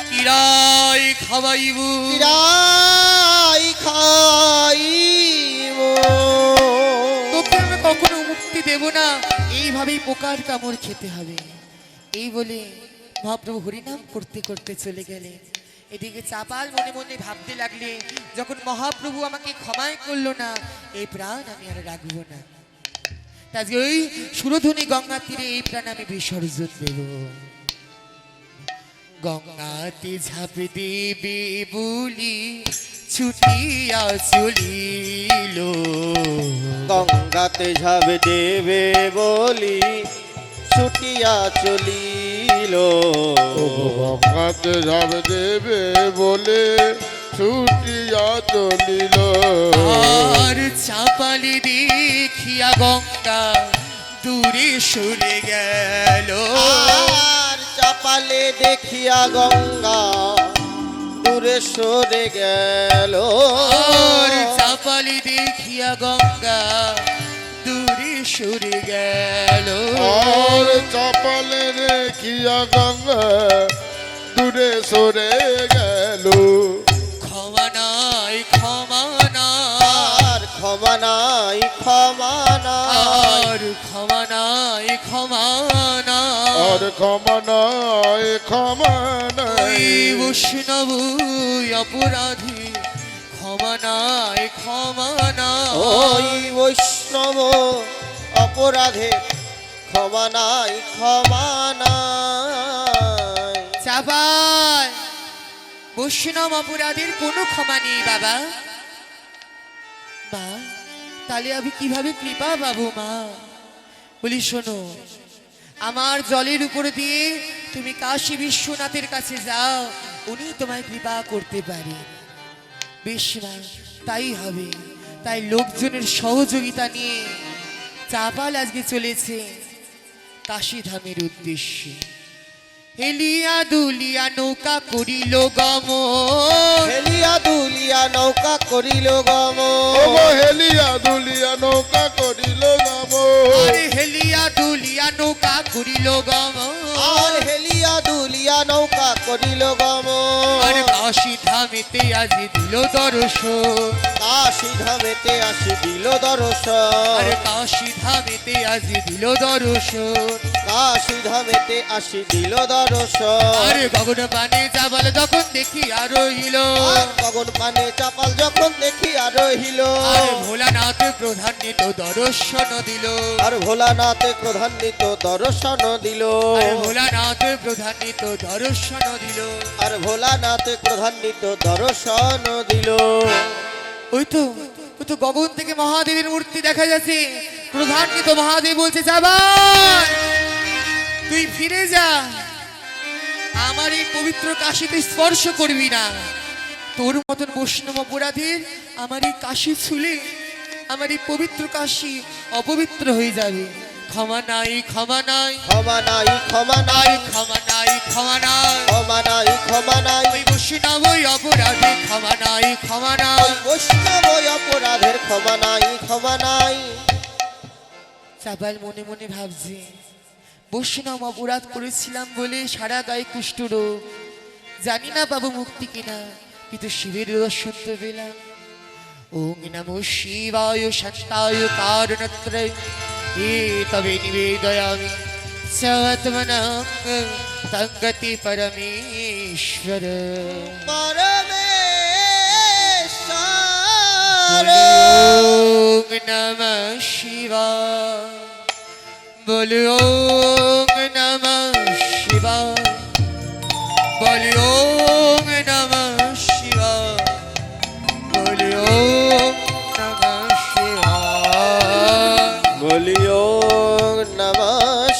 কিরাই খাওয়াইব, চিরাই খাইব। তোকে আমি কখনো মুক্তি দেব না, এইভাবেই পোকার কামড় খেতে হবে। এই বলে মহাপ্রভু হরিনাম করতে করতে চলে গেলেন। এদিকে চাপাল মনে মনে ভাবতে লাগলে, যখন মহাপ্রভু আমাকে ক্ষমাই করলো না, এই প্রাণ আমি আর রাখবো না, তাই ওই সুরধনী গঙ্গা তীরে এই প্রাণ আমি বিসর্জন দেব। গঙ্গাতে ঝাঁপ দেবে বলি ছুটিয়া চলিল, গঙ্গাতে ঝাঁপ দেবে বলি ছুটিয়া চলিল। গঙ্গাতে ঝাঁপ দেবে বলে ছুটিয়া চলিল। আর চাপালে দেখিয়া গঙ্গা দূরে সরে গেল, আর চাপালে দেখিয়া গঙ্গা দূরে সরে গেল। আর চাপালে দেখিয়া গঙ্গা দূরে সরে গেল, আর চাপালে দেখিয়া গঙ্গা দূরে সরে গেল। ক্ষমা নাই ক্ষমা নাই, আর ক্ষমা নাই ক্ষমা নাই। আর ক্ষমা নাই ক্ষমা নাই, আর ক্ষমা নাই ক্ষমা ওই নাই। বৈষ্ণব অপরাধী ক্ষমা নাই ক্ষমা নাই, ওই বৈষ্ণব অপরাধে ক্ষমা নাই ক্ষমা নাই। চাপাল বৈষ্ণব অপরাধের কোনো ক্ষমা নেই বাবা। মা, তাহলে আমি কিভাবে কৃপা পাবো মা? বলি শোনো, আমার জলের উপর দিয়ে তুমি কাশী বিশ্বনাথের কাছে যাও, উনি তোমায় কৃপা করতে পারে। বেশ মা, তাই হবে। তাই লোকজনের সহযোগিতা নিয়ে চাপাল আজকে চলেছে কাশী ধামের উদ্দেশ্যে। হেলিয়া দুলিয়া নৌকা করিল গমন, হেলিয়া দুলিয়া নৌকা করিল গমন। ওগো হেলিয়া দুলিয়া নৌকা করিল গমন। আরে হেলিয়া দুলিয়া নৌকা করিল গমন, আর হেলিয়া দুলিয়া নৌকা করিল গমন। আর কাশী ধামেতে আজি দিল দর্শন, কাশী ধামেতে আসি দিল দর্শন। আর কাশী ধামেতে আজি দিল দর্শন, কাশী ধামেতে আসি দিল দর্শন। আরে গগন পানে চাপাল যখন দেখি আর রহিল, আর গগন পানে চাপাল যখন দেখি আর রহিল। আরে ভোলানাথ প্রধান্বিত দর্শন দিল, আর ভোলানাথে প্রধান্বিত দর্শন দিল। আরে ভোলানাথ প্রধান্বিত দর্শন দিল। আর ভোলানাথে প্রধান্বিত দর্শন দিল। ওই তো গগন থেকে মহাদেবের মূর্তি দেখা যাচ্ছে। প্রধান্বিত মহাদেব বলছে, চাপাল তুই ফিরে যা, আমার এই পবিত্র কাশীতে স্পর্শ করবি না। তোর মতন বৈষ্ণব অপরাধীর আমার এই কাশী ছুলে আমার এই পবিত্র কাশী অপবিত্র হয়ে যাবে। ক্ষমা নাই ক্ষমা নাই, ক্ষমা নাই ক্ষমা নাই। ক্ষমা নাই ক্ষমা নাই, ক্ষমা নাই ক্ষমা নাই। ওই বৈষ্ণব অপরাধী ক্ষমা নাই ক্ষমা নাই। ওই বৈষ্ণব অপরাধের ক্ষমা নাই ক্ষমা নাই। চাপাল মনে মনে ভাবছে, বৈষ্ণব অপরাধ করেছিলাম বলে সারা গায়ে কুষ্ঠরোগ, জানি না পাবো মুক্তি কিনা, কিন্তু শিবের দর্শন তো পেলাম। ওং নমো শিবায় শান্তায় কারণত্রয় তবে নিবেদয়ামি সত্মনং তঙ্গতি পরমেশ্বর। পরমেশ্বর ওং নমঃ শিবায়, বলো ওং নমঃ শিবায়, বলো ওং নমঃ শিবায়, বলো ওং নমঃ শিবায়। বলিও নমঃ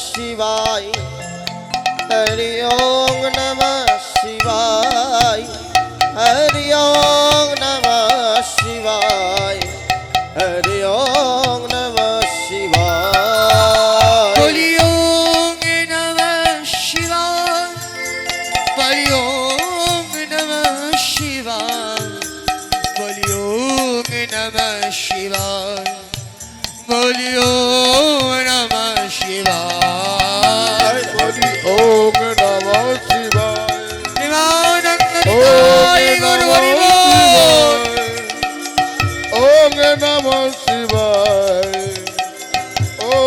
বলি ওম নমঃ শিবায়, বলি ওম নমঃ শিবায়, বলি ওম নমঃ শিবায়। বলি ওম নমঃ শিবায়, প্রেমানন্দ ওম নিতাই গৌর নমঃ হরি বল। শিবায়, ওম নমঃ শিবায়,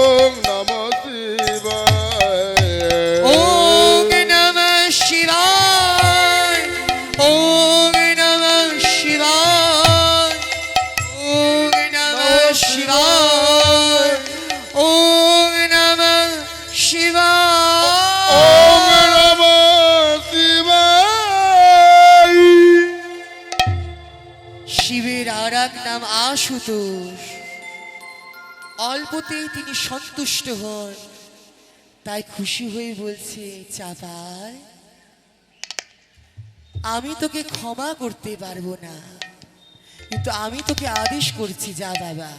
ওম নমঃ শিবায়, ওম নমঃ শিবায়, ওম নমঃ শিবায়, ওম নমঃ শিবায়, ওম নমঃ শিবায়। ওম নমঃ শিবায়। শিবের আর এক নাম আশুতোষ। অল্পতেই তিনি সন্তুষ্ট হন, তাই খুশি হয়ে বলছে, চাপাই আমি তোকে ক্ষমা করতে পারবো না, কিন্তু আমি তোকে আদেশ করছি, যা বাবা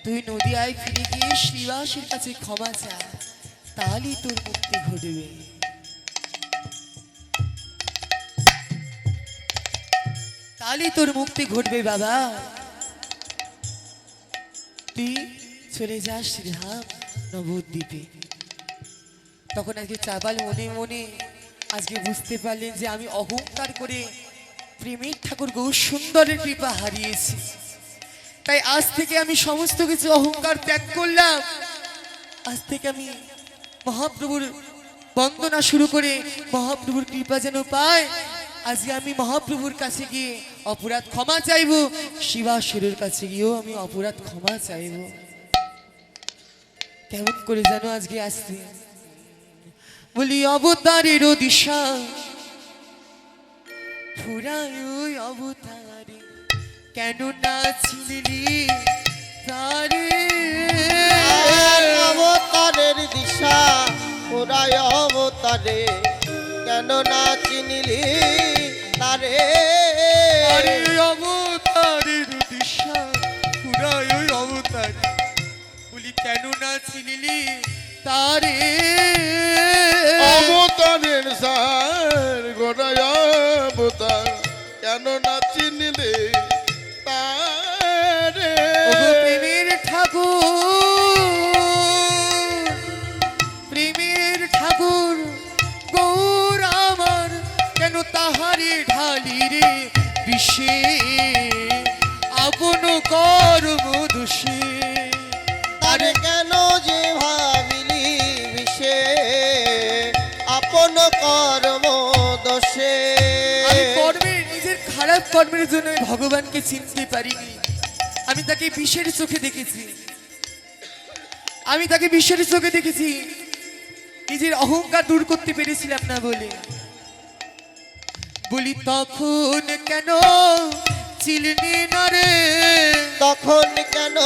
তুই নদিয়ায় ফিরে গিয়ে শ্রীবাসের কাছে ক্ষমা চা, তাহলেই তোর মুক্তি ঘটবে। তাহলেই তোর মুক্তি ঘটবে বাবা। তুই চলে যাস শ্রীধাম নবদ্বীপে। তখন আজকে চাপাল মনে মনে আজকে বুঝতে পারলেন যে আমি অহংকার করে প্রেমের ঠাকুর গৌর সুন্দরের কৃপা হারিয়েছি, তাই আজ থেকে আমি সমস্ত কিছু অহংকার ত্যাগ করলাম। আজ থেকে আমি মহাপ্রভুর বন্দনা শুরু করে মহাপ্রভুর কৃপা যেন পায়। আজকে আমি মহাপ্রভুর কাছে গিয়ে অপরাধ ক্ষমা চাইব, শিবাসুরের কাছে গিয়েও আমি অপরাধ ক্ষমা চাইব। কেমন করে জানো আজকে আসতে বলি অবতারেরও দিশা ফুরায় ওই অবতারে, কেন না চিনলি তারে। অবতারের দিশা পুরায় অবতারে, কেন না চিনিলি তারে। আরে অবতারের দিশা ফুরায় ওই অবতারে, বলি কেন না চিনলি তারে। অবতারের সার গোড়ায় অবতার, কেন না চিনলে তারে। ওগো প্রেমের ঠাকুর, প্রেমের ঠাকুর গৌর আমার, কেন তাহারে ঢালি রে বিষে আপন কর্ম দোষে। তারে কেন যে ভাবিলি বিষে আপন কর্ম দোষে। আমি কর্মের নিজের খারাপ কর্মের জন্য আমি ভগবানকে চিনতে পারিনি। আমি তাকে বিষের চোখে দেখেছি, আমি তাকে বিষের চোখে দেখেছি, নিজের অহংকার দূর করতে পেরেছিলাম না বলে। বলি তখন কেন চিনলি না রে, তখন কেন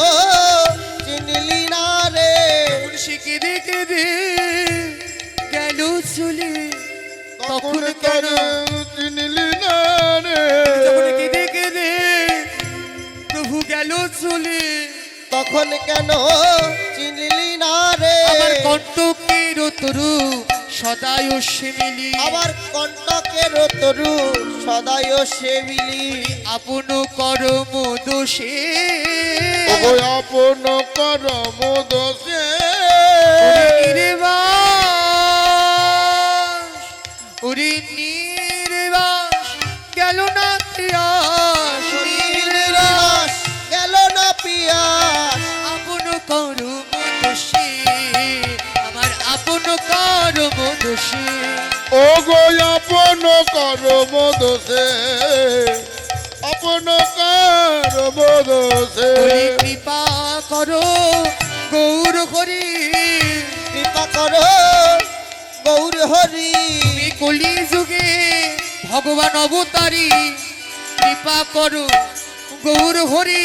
চিনলি না রে। সে কেঁদে কেঁদে গেল চলে, তখন কেন চিনলি না রে। তখন কেঁদে কেঁদে প্রভু গেল চলে। তখন কেন চিনলি না রে। আমার কণ্টকের তরু সদায় সেমিলি, আবার কণ্টকের তরু সদায় সেবিলি। আপন কর্ম দোষে ওগো আপন কর্ম দোষে। নির্বাস, ওরে নির্বাস গেল না ত্রিয়াস, নির্বাস গেল না পিয়াস। আপন কর্ম দোষে, আমার আপন কর্ম দোষে। ওগো আপন কর্ম দোষে, আপন কর্ম দোষে। ওরে কৃপা করো গৌর হরি, কৃপা করো গৌর হরি। তুমি কলি যুগে ভগবান অবতারী, কৃপা করো গৌর হরি।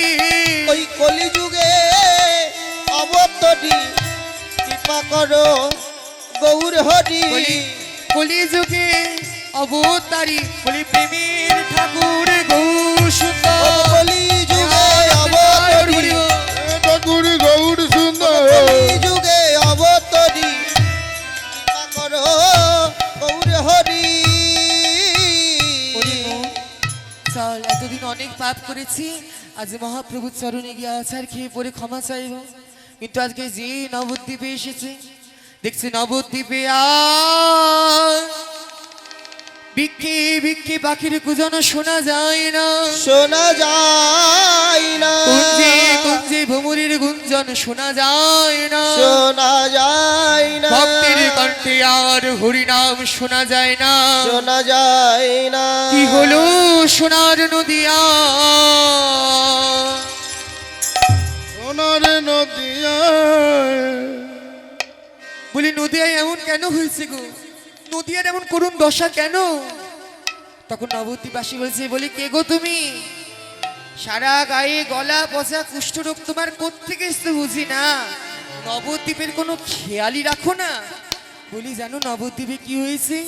ওই কলিযুগে অবতরী, কৃপা করো গৌর হরি। কলি যুগে অবতারী, বলি প্রেমের ঠাকুর গৌর সুন্দর। কলিযুগে অবতরী, ঠাকুর গৌর সুন্দর। কলিযুগে অবতরী, কৃপা করো গৌর হরি। চল, এতদিন অনেক পাপ করেছি, আজ মহাপ্রভুর চরণে গিয়ে আছাড় খেয়ে পড়ে ক্ষমা চাইব। কিন্তু আজকে যে নবদ্বীপে এসেছে, দেখছি নবদ্বীপে আর বিক্ষে বিক্ষে পাখির কুজন শোনা যায় না, শোনা যায় না, কুঞ্জে কুঞ্জে ভ্রমরের গুঞ্জন শোনা যায় না, শোনা যায় না, ভক্তের কণ্ঠে আর হরিনাম শোনা যায় না। শোনা যায় না। কি হলো সোনার নদিয়া, সোনার নদিয়া, বলি নদিয়ায় এমন কেন হয়েছে গো, নদিয়ার এমন করুণ দশা কেন? তখন নবদ্বীপবাসী বলছে, বলি কে গো তুমি? সারা গায়ে গলা পচা কুষ্ঠরোগ তোমার কোত্থেকে এসছে বুঝি না, নবদ্বীপের কোনো খেয়ালই রাখো না। বলি জানো নবদ্বীপে কি হয়েছে?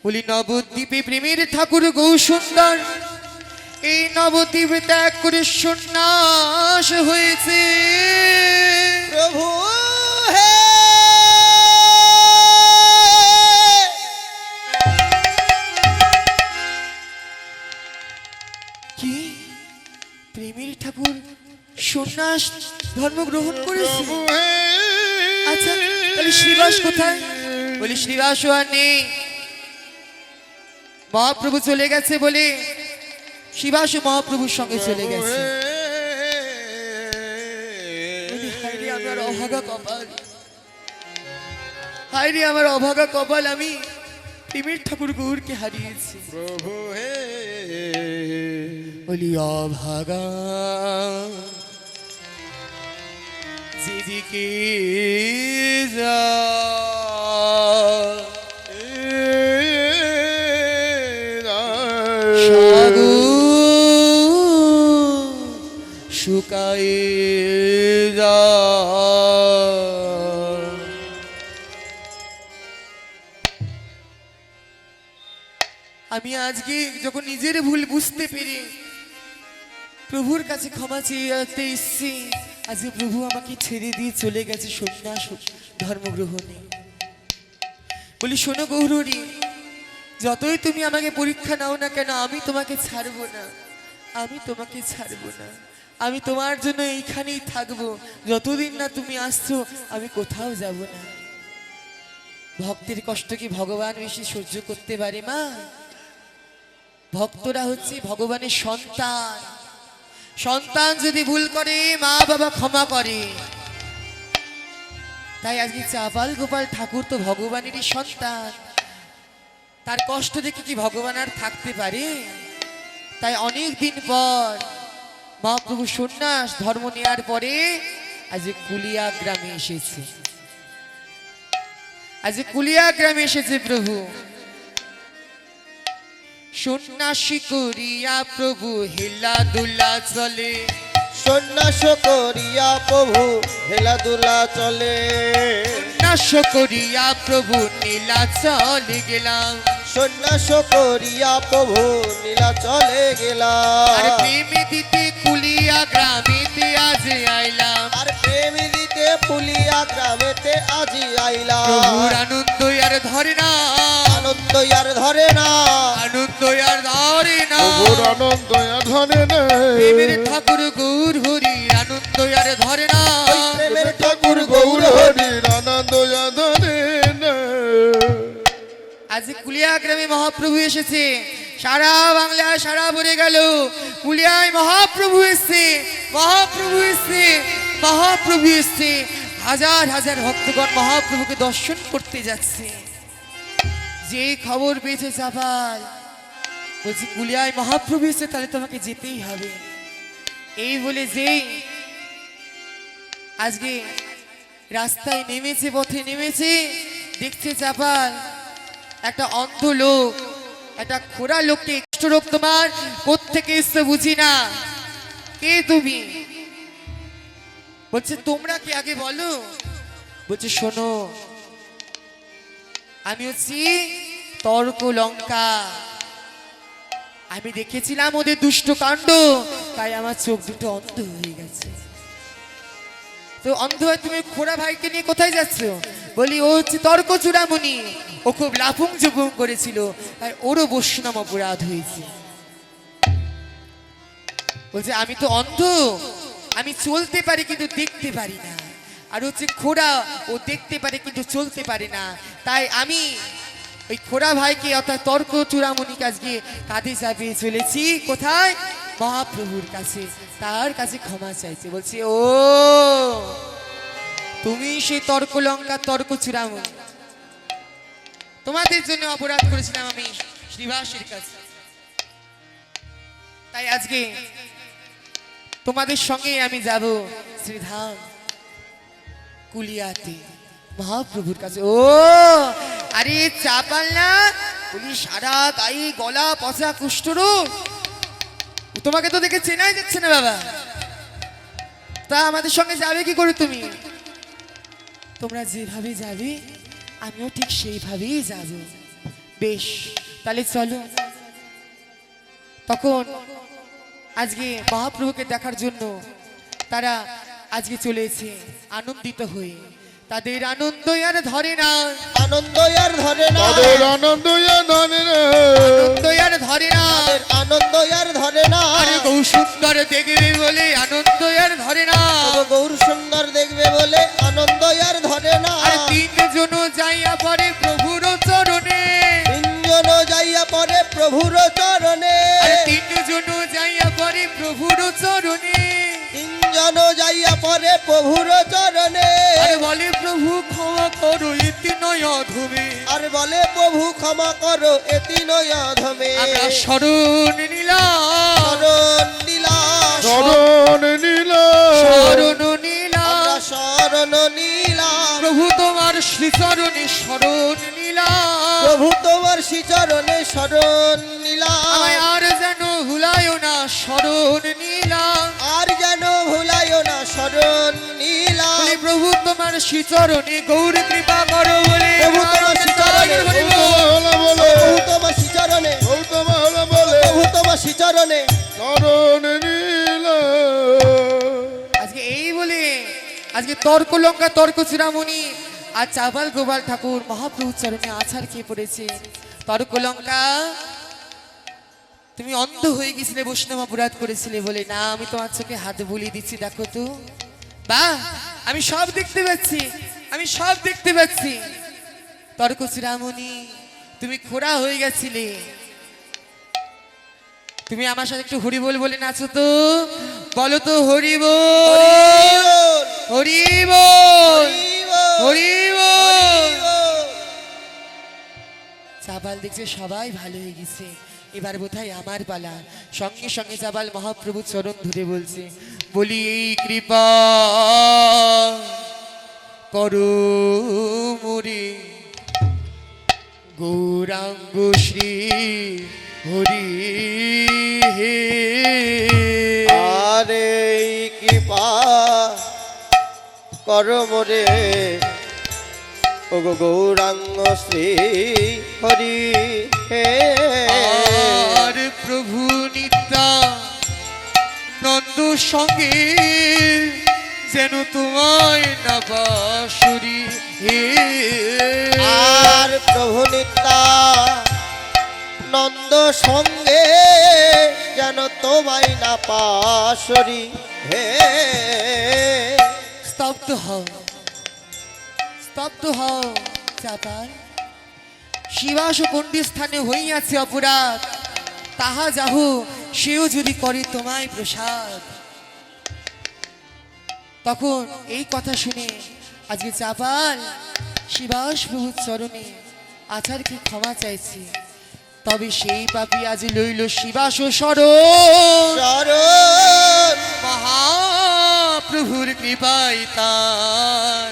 বলি নবদ্বীপে প্রেমের ঠাকুর গৌসুন্দর এই নবদ্বীপে ত্যাগ করে সন্ন্যাস হয়েছে। প্রভু হে, কি প্রেমের ঠাকুর সন্ন্যাস ধর্ম গ্রহণ করেছে? প্রভু হে, আচ্ছা তাহলে শ্রীবাস কোথায়? বলি শ্রীবাসও আর নেই, মহাপ্রভু চলে গেছে বলে শ্রীবাসও মহাপ্রভুর সঙ্গে চলে গেছে। বলি, হায় রে আমার অভাগা কপাল, হায় রে আমার অভাগা কপাল, আমি প্রেমের ঠাকুর গৌরকে হারিয়েছি। প্রভু হে, বলি অভাগা যেদিকে যা, সাগর শুকায়ে যা। আমি আজকে যখন নিজের ভুল বুঝতে পেরে প্রভুর কাছে ক্ষমা চেয়ে এসেছি, আজকে প্রভু আমাকে ছেড়ে দিয়ে চলে গেছে সন্ন্যাস ধর্মগ্রহণে। বলি শোনো গৌরী, যতই তুমি আমাকে পরীক্ষা নাও না কেন, আমি তোমাকে ছাড়বো না, আমি তোমাকে ছাড়বো না, আমি তোমার জন্য এইখানেই থাকবো, যতদিন না তুমি আসছো আমি কোথাও যাব না। ভক্তের কষ্ট কি ভগবান বেশি সহ্য করতে পারে মা? ভক্তরা হচ্ছে ভগবানের সন্তান, সন্তান যদি ভুল করে মা বাবা ক্ষমা করে। তাই আজকে চাপাল গোপাল ঠাকুর তো ভগবানেরই সন্তান, তার কষ্ট দেখে কি ভগবান আর থাকতে পারে? তাই অনেক দিন পর মহাপ্রভু সন্ন্যাস ধর্ম নেওয়ার পরে আজ কুলিয়া গ্রামে এসেছে, আজ কুলিয়া গ্রামে এসেছে প্রভু। সন্ন্যাসী করিয়া প্রভু হেলাদুলা চলে, সন্ন্যাস করিয়া প্রভু হেলাদুলা চলে, সন্ন্যাস করিয়া প্রভু নীলাচলে গেলাম, সন্ন্যাস করিয়া প্রভু নীলাচলে গেলাম, আর প্রেমে দিতে কুলিয়া গ্রামেতে আজ আইলাম, আর প্রেম দিতে পুলিয়া গ্রামেতে আজি আইলাম। প্রভুর আনন্দ আর ধরে না, আনন্দ আর ধরে না, আনন্দ আর ধরে না, প্রভুর আনন্দ ধরে না, প্রেমের ঠাকুর গৌর হরির আনন্দ আর ধরে না, ওই প্রেমের ঠাকুর গৌর গৌর হরি। হরির আনন্দ ধরে না। আজ কুলিয়া গ্রামে মহাপ্রভু এসেছে, সারা বাংলা সারা ভরে গেল, কুলিয়ায় মহাপ্রভু এসছে, মহাপ্রভু এসছে, মহাপ্রভু এসছে, হাজার হাজার ভক্তগণ মহাপ্রভুকে দর্শন করতে যাচ্ছে। যে খবর পেয়েছে চাপাল, বলছি কুলিয়ায় মহাপ্রভু এসছে, তাহলে তোমাকে যেতেই হবে। এই বলে যেই আজকে রাস্তায় নেমেছে, পথে নেমেছে, দেখছে চাপাল একটা অন্ধ লোক, একটা খোড়া লোককে, কুষ্ঠরোগ তোমার কোত্থেকে এসছে বুঝি না, কে তুমি? বলছে তোমরা কি আগে বলো। বলছে শোনো, আমি হচ্ছি তর্ক লঙ্কা, আমি দেখেছিলাম ওদের দুষ্ট কাণ্ড, তাই আমার চোখ দুটো অন্ধ হয়ে গেছে। তো অন্ধ হয়ে তুমি খোড়া ভাইকে নিয়ে কোথায় যাচ্ছ? বলি ও হচ্ছে তর্ক চূড়ামণি, ও খুব লাফুং ঝুপুং করেছিল, তাই ওরও বৈষ্ণব অপরাধ হয়েছে। বলছে আমি তো অন্ধ, আমি চলতে পারি কিন্তু দেখতে পারি না। আর হচ্ছে খোড়া, ও দেখতে পারে কিন্তু চলতে পারে না। তাই আমি ওই খোড়া ভাইকে অর্থাৎ তর্ক চূড়ামণিকে আজকে কাঁধে চাপিয়ে চলেছি কোথায়, মহাপ্রভুর কাছে, তার কাছে ক্ষমা চাইছে। বলছে ও তুমি সেই তর্ক লঙ্কা তর্ক চূড়ামণি, তোমাদের জন্য অপরাধ করেছিলাম আমি শ্রীবাসের কাছে। তাই আজকে তোমাদের সঙ্গে আমি যাব শ্রীধাম কুলিয়াতে মহাপ্রভুর কাছে। ও আরে চাপাল না, বলি সারা গায়ে গলা পচা কুষ্ঠরোগ, তোমাকে তো দেখে চেনাই যাচ্ছে না বাবা, তা আমাদের সঙ্গে যাবে কি করে তুমি? তোমরা যেভাবে যাবে আমিও ঠিক সেইভাবেই যাব। বেশ তাহলে চলো। তখন আজকে মহাপ্রভুকে দেখার জন্য তারা আজকে চলেছে আনন্দিত হয়ে। তাদের আনন্দ আর ধরে না, আনন্দ আর ধরে না, তাদের আনন্দ আর ধরে না, আনন্দ আর ধরে না। তাদের আনন্দ আর ধরে না। আরে গৌ সুন্দর দেখবে বলে আনন্দ আর ধরে না। তবু গৌর সুন্দর দেখবে বলে আনন্দ আর ধরে না। আর তিনজন যাইয়া পরে প্রভুর চরণে, তিনজন যাইয়া পরে প্রভুর চরণে, আর তিনজন যাইয়া পরে প্রভুর চরণে, তিনজন যাইয়া পরে প্রভুর চরণে। আর বলে প্রভু ক্ষমা করো ইতি নয় অধমে, আর বলে প্রভু ক্ষমা করো এতি নয় অধমে। আমরা শরণ নিলাম, শরণ নিলাম, চরণ নীলা, শরণ নিলাম, আমরা শরণ নিলাম। প্রভু তোমার শ্রীচরণে শরণ নিলাম। প্রভু তোমার শ্রীচরণে শরণ নিলাম। আমায় আর যেন ভুলায়ও না শরণ নিলাম। আর যেন ভুলাইও না শরণ নিলাম। বলে প্রভু তোমার শ্রীচরণে গৌর কৃপা করো বলে প্রভু তোমার শ্রীচরণে, হলো বলে, প্রভু তোমার শ্রীচরণে, গৌতম হলো বলে, প্রভু তোমার শ্রীচরণে। চরণ নীলা। আজকে এই বলে আজকে তর্ক লঙ্কা তর্ক চূড়ামণি আর চাবাল গোপাল ঠাকুর মহাপ্রভুর চরণে আছাড় খেয়ে পড়েছে। তর্ক লঙ্কা তুমি অন্ধ হয়ে গেছিলে, বৈষ্ণব অপরাধ করেছিলে বলে। না, আমি তোমার চোখে হাত বুলিয়ে দিচ্ছি, দেখো তো বাহ, আমি সব দেখতে পাচ্ছি, আমি সব দেখতে পাচ্ছি। তর্ক চূড়ামণি তুমি খোড়া হয়ে গেছিলে, তুমি আমার সাথে একটু হরি বল বলে নাচো তো, বলো তো হরি বল, হরি বল, হরি বল। চাবাল দেখছে সবাই ভালো হয়ে গেছে, এবার বোধহয় আমার পালা। সঙ্গে সঙ্গে চাবাল মহাপ্রভু চরণ ধরে বলছে, বলি এই কৃপা করো মোরে গৌরাঙ্গ শ্রী হরি হে। আরে কৃপা করো মোরে ও গো গৌরাঙ্গ শ্রী হরি হে। আর প্রভু নিত্যা নন্দ সঙ্গে যেন তোমায় না বাসুরি হে। আর প্রভু নিত্যা নন্দ সঙ্গে যেন তোমায় না পাশরি হে। স্তব্ধ হও, স্তব্ধ হও চাপাল। শিবাস পণ্ডিত স্থানে হইয়াছে অপরাধ, তাহা যাহো সেও যদি করে তোমায় প্রসাদ। তখন এই কথা শুনে আজকে চাপাল শিবাস প্রভুর চরণে আচারকে ক্ষমা চাইছে। তবে সেই পাপী আজ লইল শিবাস শরণ, শরণ মহাপ্রভুর কৃপায় তার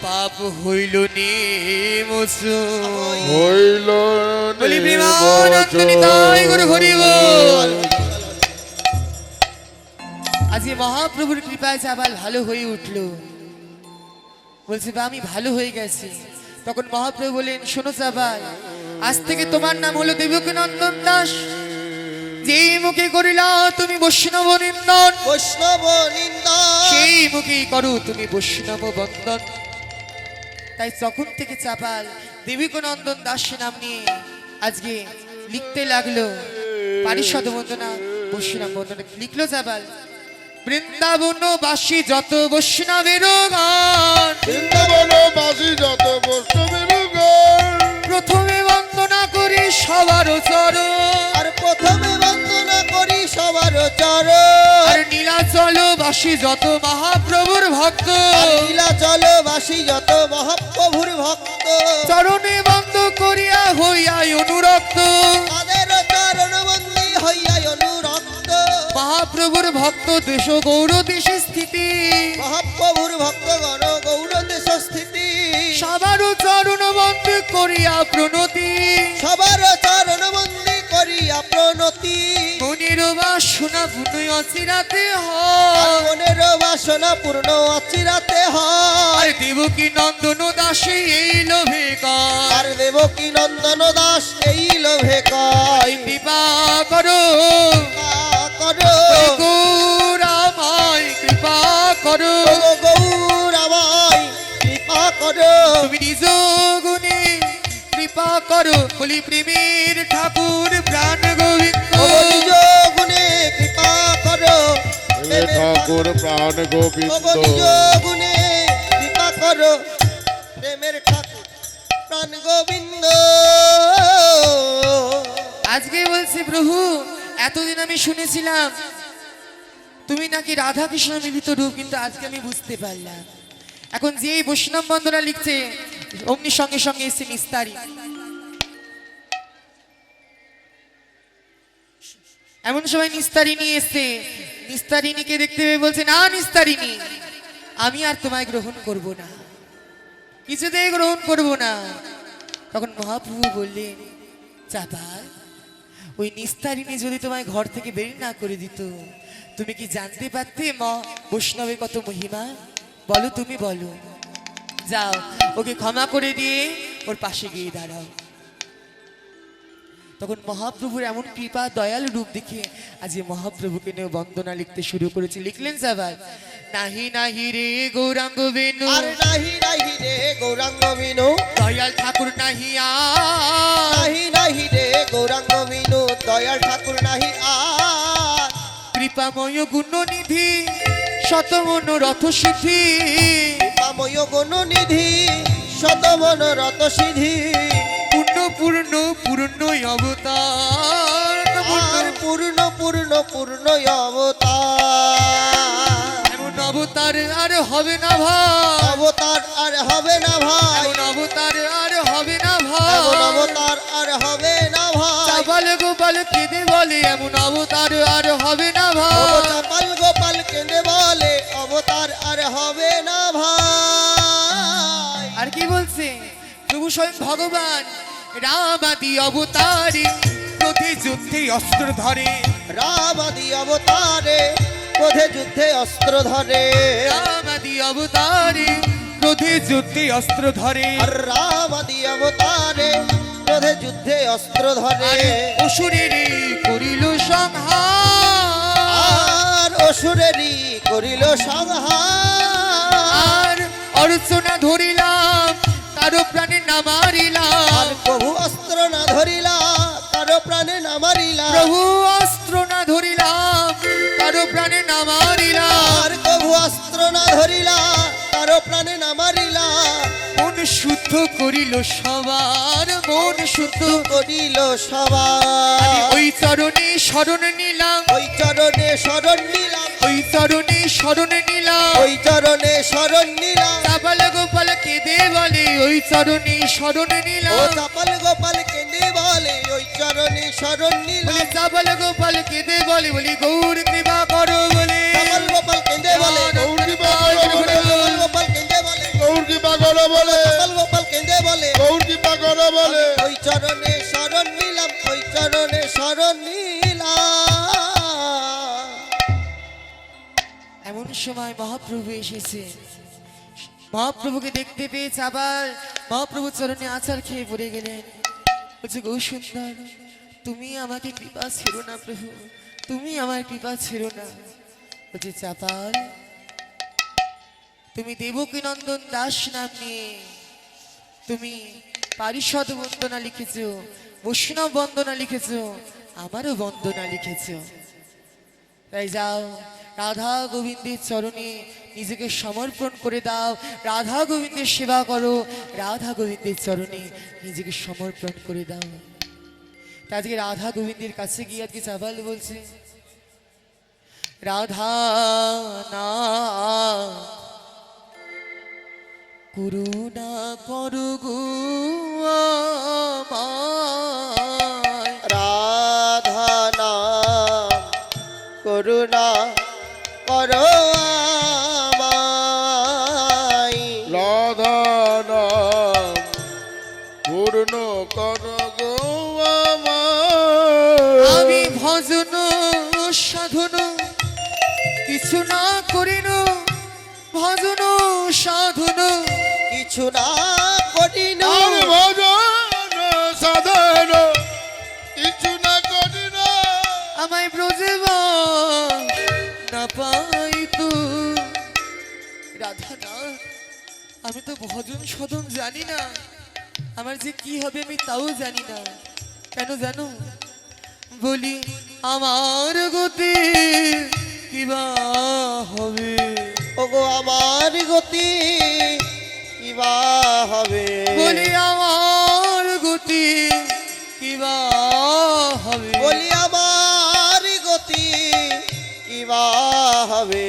পাপ হইল নিমোচন। হইল বলি প্রেমানন্দ নিতাই গুরু হরি বল। আজকে মহাপ্রভুর কৃপায় চাবাল ভালো হয়ে উঠলো, বলছে বা আমি ভালো হয়ে গেছি। তখন মহাপ্রভু বলেন, শোনো চাবাল, আজ থেকে তোমার নাম হলো দেবকী নন্দন দাস। যেই মুখে করিলা তুমি বৈষ্ণব নিন্দন, বৈষ্ণব নিন্দন সেই মুখেই করো তুমি বৈষ্ণব বন্দন। তাই তখন থেকে চাপাল দেবকী নন্দন দাস নাম নিয়ে আজকে লিখতে লাগলো পারিষদ বন্দনা, বৈষ্ণব বন্দনা লিখলো চাপাল। বৃন্দাবনবাসী যত বৈষ্ণবের গান, বৃন্দাবনবাসী যত বৈষ্ণবের গান, প্রথমে বন্দনা করি সবার চরণ, আর প্রথমে বন্দনা করি সবার চরণ, আর নীলাচলবাসী যত মহাপ্রভুর ভক্ত, আর নীলাচলবাসী যত মহাপ্রভুর ভক্ত, চরণে বন্ধ করিয়া হইয়াই অনুরক্ত, তাদের চরণ বন্দী হইয়াই অনুরক্ত, মহাপ্রভুর ভক্ত দেশ গৌর দেশে স্থিতি, মহাপ্রভুর ভক্তগণ গৌর দেশ স্থিতি, সবার চরণ বন্ধ করিয়া প্রণতি, সবার চরণ বন্দী করিয়া প্রণতি, মনের বাসনা পুনঃ অচিরাতে আর হয়, মনের বাসনা পূর্ণ অচিরাতে হয়, আর দেবকী নন্দন দাসী এই লোভে কয়, আর দেবকী নন্দন দাস এই লোভে কয়, কৃপা করো করো গৌরামায়, কৃপা করো ও গৌরামায় কৃপা করো, তুমি নিজ গুণে কৃপা করো, বলি প্রেমের ঠাকুর প্রাণ গোবিন্দ, ও নিজ গুণে কৃপা করো, হে ঠাকুর প্রাণ ও গোবিন্দ, নিজ গুণে কৃপা করো, প্রেমের ঠাকুর প্রাণ গোবিন্দ। আজকে বলছি প্রভু, এতদিন আমি শুনেছিলাম তুমি নাকি রাধা কৃষ্ণ মিলিত রূপ, কিন্তু আজকে আমি বুঝতে পারলাম। এখন যে এই বৈষ্ণব বন্দনা লিখছে অমনি সঙ্গে সঙ্গে এসে নিস্তারি, এমন সময় নিস্তারিণী এসছে, নিস্তারিণীকে দেখতে পেয়ে বলছে, না নিস্তারিণী, আমি আর তোমায় গ্রহণ করব না, কিছুতেই গ্রহণ করব না। তখন মহাপ্রভু বললেন, চাপাল, ওই নিস্তারিণী যদি তোমায় ঘর থেকে বের না করে দিত, তুমি কি জানতে পারতে মা বৈষ্ণবের কত মহিমা? বলো, তুমি বলো। যাও, ওকে ক্ষমা করে দিয়ে ওর পাশে গিয়ে দাঁড়াও। তখন মহাপ্রভুর এমন কৃপা দয়াল রূপ দেখে আজ এই মহাপ্রভুকে নিয়ে বন্দনা লিখতে শুরু করেছে। লিখলেন সবাই, নাহি নাহি রে গৌরাঙ্গ বেনু, আর নাহি নাহি রে গৌরাঙ্গ বিনু, দয়াল ঠাকুর নাহি আ, নাহি নাহি রে গৌরাঙ্গ বিনু, দয়াল ঠাকুর নাহি আর, কৃপাময় গুণনিধি শতমন রথ সিদ্ধি, পাময় গুণ নিধি শতমন রত সিধি, পূর্ণ পূর্ণ পূর্ণ অবতার, আর পূর্ণ পূর্ণ পূর্ণ অবতার, এমন অবতার আর হবে না ভাই, অবতার আর হবে না ভাই, এমন অবতার আর হবে না এমন ভাই, অবতার আর হবে না ভাই, চাপাল গোপাল কেঁদে বলে এমন অবতার আর হবে না ও ভাই। চাপাল গোপাল কেঁদে বলে অবতার আর হবে না ভাই, আর কি বলছে প্রভু স্বয়ং ভগবান, রামাদি অবতারে প্রতি যুদ্ধে অস্ত্র ধরে, রামাদি অবতারে ক্রোধে যুদ্ধে অস্ত্র ধরে, রামাদি অবতারে প্রতি যুদ্ধে অস্ত্র ধরে, আর রামাদি অবতারে ক্রোধে যুদ্ধে অস্ত্র ধরে, আর অসুরের করিল সংহার, আর অসুরেরই করিল সংহার, আর অর্চনা ধরিলাম কারো প্রাণে না আর মারিলাম, প্রভু অস্ত্র না ধরিলা কারো প্রাণে না মারিলা, প্রভু অস্ত্র না ধরিলাম কারো প্রাণে না মারিলাম, আর প্রভু অস্ত্র না ধরিলা কারো প্রাণে না মারিলা, মন শুদ্ধ করিল সবার, মন শুদ্ধ করিল আমি সবার, ওই চরণে শরণ নিলাম, ওই চরণে শরণ নিলাম, ওই চরণে শরণ নিলাম, ওই চরণে শরণ নিলাম, চাপাল গোপাল কেঁদে বলে ওই চরণে শরণ ও নিলাম, চাপাল গোপাল কেঁদে বলে ওই চরণে শরণ বলে নিলাম, চাপাল গোপাল কেঁদে বলে, বলি গৌর কৃপা করো বলে, চাপাল গোপাল কেঁদে বলে, গৌর কৃপা করো বলে, চাপাল গোপাল কেঁদে বলে, গৌর কৃপা করো বলে, চাপাল গোপাল কেঁদে বলে, গৌর কৃপা করো বলে, ওই চরণে শরণ নিলাম, ওই চরণে শরণ নিলাম। এমন সময় মহাপ্রভু এসেছে, মহাপ্রভুকে দেখতে পেয়ে আবার মহাপ্রভু চরণে আচার খেয়ে পড়ে গেলেন। বলছে, গৌ সুন্দর, তুমি আমাকে কৃপা ছেড়ো না প্রভু, তুমি আমার কৃপা ছেড়ো না। বলছে, চাপাল, তুমি দেবকী নন্দন দাস নাম নিয়ে তুমি পারিষদ বন্দনা লিখেছ, বৈষ্ণব বন্দনা লিখেছ, আমারও বন্দনা লিখেছ। তাই যাও, রাধা গোবিন্দের চরণে নিজেকে সমর্পণ করে দাও, রাধা গোবিন্দের সেবা করো, রাধা গোবিন্দের চরণে নিজেকে সমর্পণ করে দাও। তা আজকে রাধা গোবিন্দের কাছে গিয়ে আজকে চাপাল বলছে, রাধা না করুণা করো গো আমায়। রাধা নাম করুণা করো আমায়। রাধা নাম পূর্ণ কর গো আমায়। আমি ভজন সাধন কিছু না করিন, ভজন সাধন কিছু না করিন, আর ভজন সাধন কিছু না করি না। আমায় ব্রজে না পাই তো। রাধা না, আমি তো ভজন সাধন জানি না, আমার যে কি হবে আমি তাও জানি না। কেন জানো? বলি আমার গতি কিবা হবে। ওগো আমার গতি কিবা হবে। বলি আমার গতি কিবা হবে। বলি আমার গতি কিবা হবে।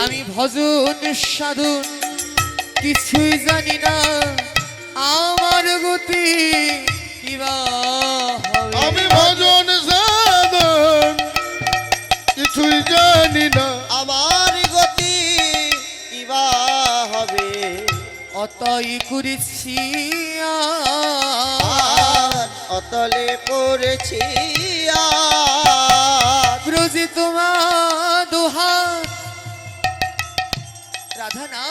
আমি ভজন সাধন কিছুই জানি না, আমার গতি কিবা হবে। আমি ভজন সাধন কিছুই জানি না, আমার গতি কিবা হবে। অতই করেছি আর অতলে পড়েছি আর। ব্রজে তোমার দোহাত। রাধা না,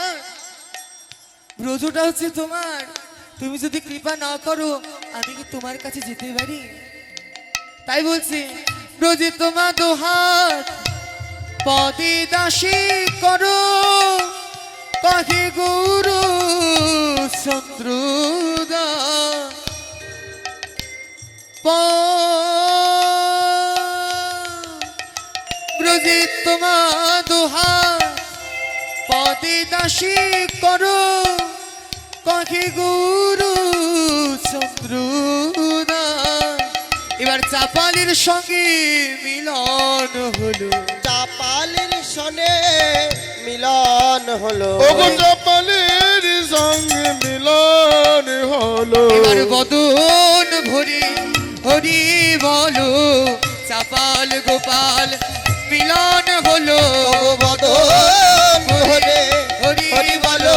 ব্রজটা হচ্ছে তোমার, তুমি যদি কৃপা না করো আমি কি তোমার কাছে যেতে পারি? তাই বলছি, ব্রজে তোমার দোহাত, পদে দাসী করো, কহে গৌর চন্দ্রদা। ব্রজে তোমার দোহাত, পদে দাসী করো, কহে গৌর চন্দ্রদা। এবার চাপালের সঙ্গে মিলন হলো, চাপালের সনে মিলন হলো। ওগো চাপালের সঙ্গে মিলন হলো। এবার বদন ভরি হরি বলো, চাপাল গোপাল মিলন হলো। বদন ভরে হরি হরি বলো,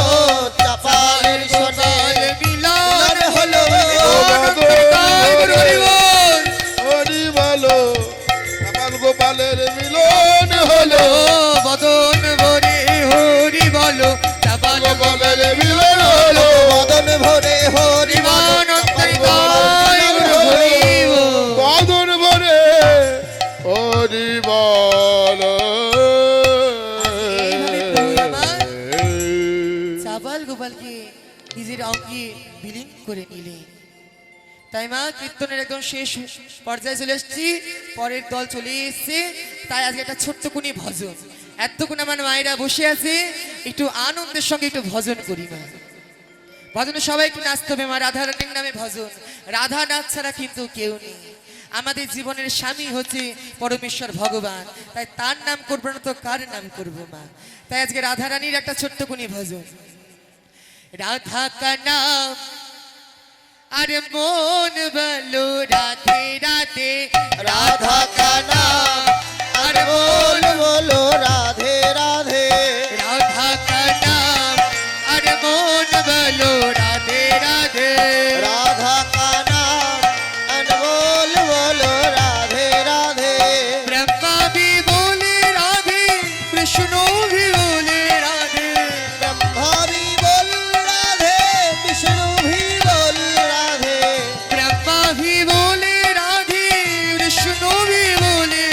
চাপালের সনে মিলন হলো। হরি বলো, চাপাল গোপালের মিলন হলো। বদন ভরে হরি বলো, চাপাল গোপালের মিলন হলো। বদন ভরে হরি জীবন বাদর ভরে হরি বল। চাপাল গোপালকে নিজের অঙ্গে বিলীন করে নিলে। তাই মা, কীর্তনের একদম শেষ পর্যায়ে চলে এসেছি, পরের দল চলে এসছে। তাই আজকে একটা ছোট্ট কুনি ভজন, এতক্ষণ আমার মায়েরা বসে আছে, একটু আনন্দের সঙ্গে একটু ভজন করি মা। ভজনে সবাই একটু নাচতে হবে মা, রাধা রানীর নামে ভজন। রাধা নাচ ছাড়া কিন্তু কেউ নেই। আমাদের জীবনের স্বামী হচ্ছে পরমেশ্বর ভগবান, তাই তার নাম করবো না তো কার নাম করবো মা? তাই আজকে রাধা রানীর একটা ছোট্ট কুনি ভজন। রাধা কা নাম আরে মন বলো, রাধে রাধে। রাধা কা নাম আর বল বলো, রাধে রাধে। রাধা কা নাম আরে মন বলো, রাধে রাধে। রাধা কা নাম আর বল বলো, রাধে রাধে। ব্রহ্মা भी बोले राधे, विष्णु भी बोले राधे। ब्रह्मा भी बोल राधे, विष्णु भी बोल राधे। ब्रह्मा भी बोले राधे, विष्णु भी बोले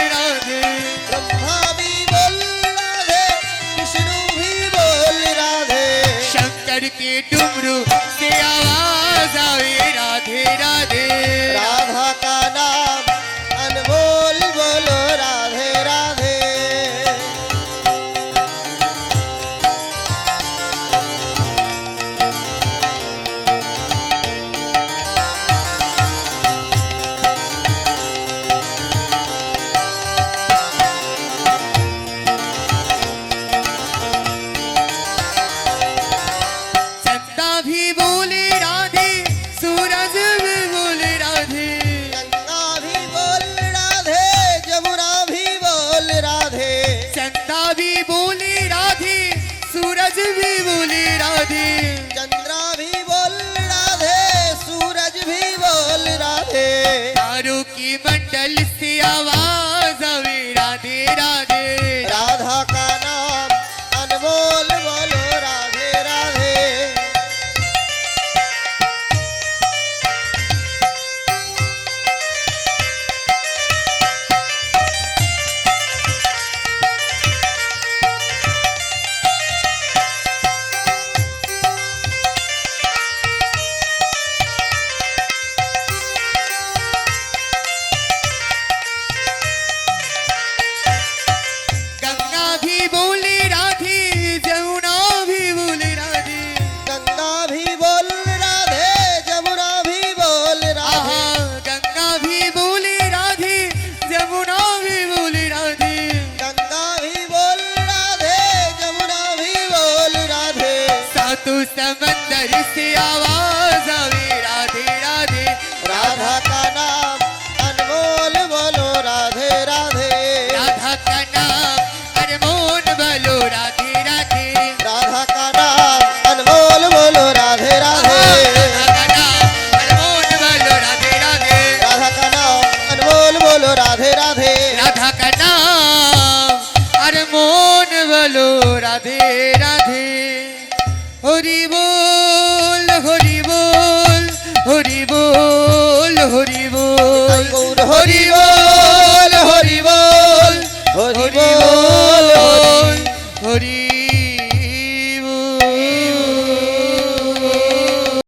भी बोले राधे, सूरज भी बोले राधे। चंद्रा भी बोल राधे, सूरज भी बोल राधे। तारों की मंडल से आवाज आवे राधे राधे। राधा का नाम अनमोल बोलो राधे राधे। गंगा भी बोले राधे, जमुना भी बोले राधे। गंगा भी बोल राधे, जमुना भी बोल राधे। आहा, गंगा भी बोले राधे, जमुना भी बोले राधे। गंगा भी बोल राधे, जमुना भी बोल राधे। सातों समंदर से आवाज आवे राधे राधे। राधा का नाम अनमोल बोलो राधे राधे। राधा का नाम अनमोल बोलो राधे राधे। राधा का नाम अनमोल बोलो राधे राधे। राधा का नाम अनमोल बोलो राधे राधे। राधा का नाम अनमोल बोलो राधे राधे। राधा का नाम अनमोल बोलो राधे राधे। हरि बोल।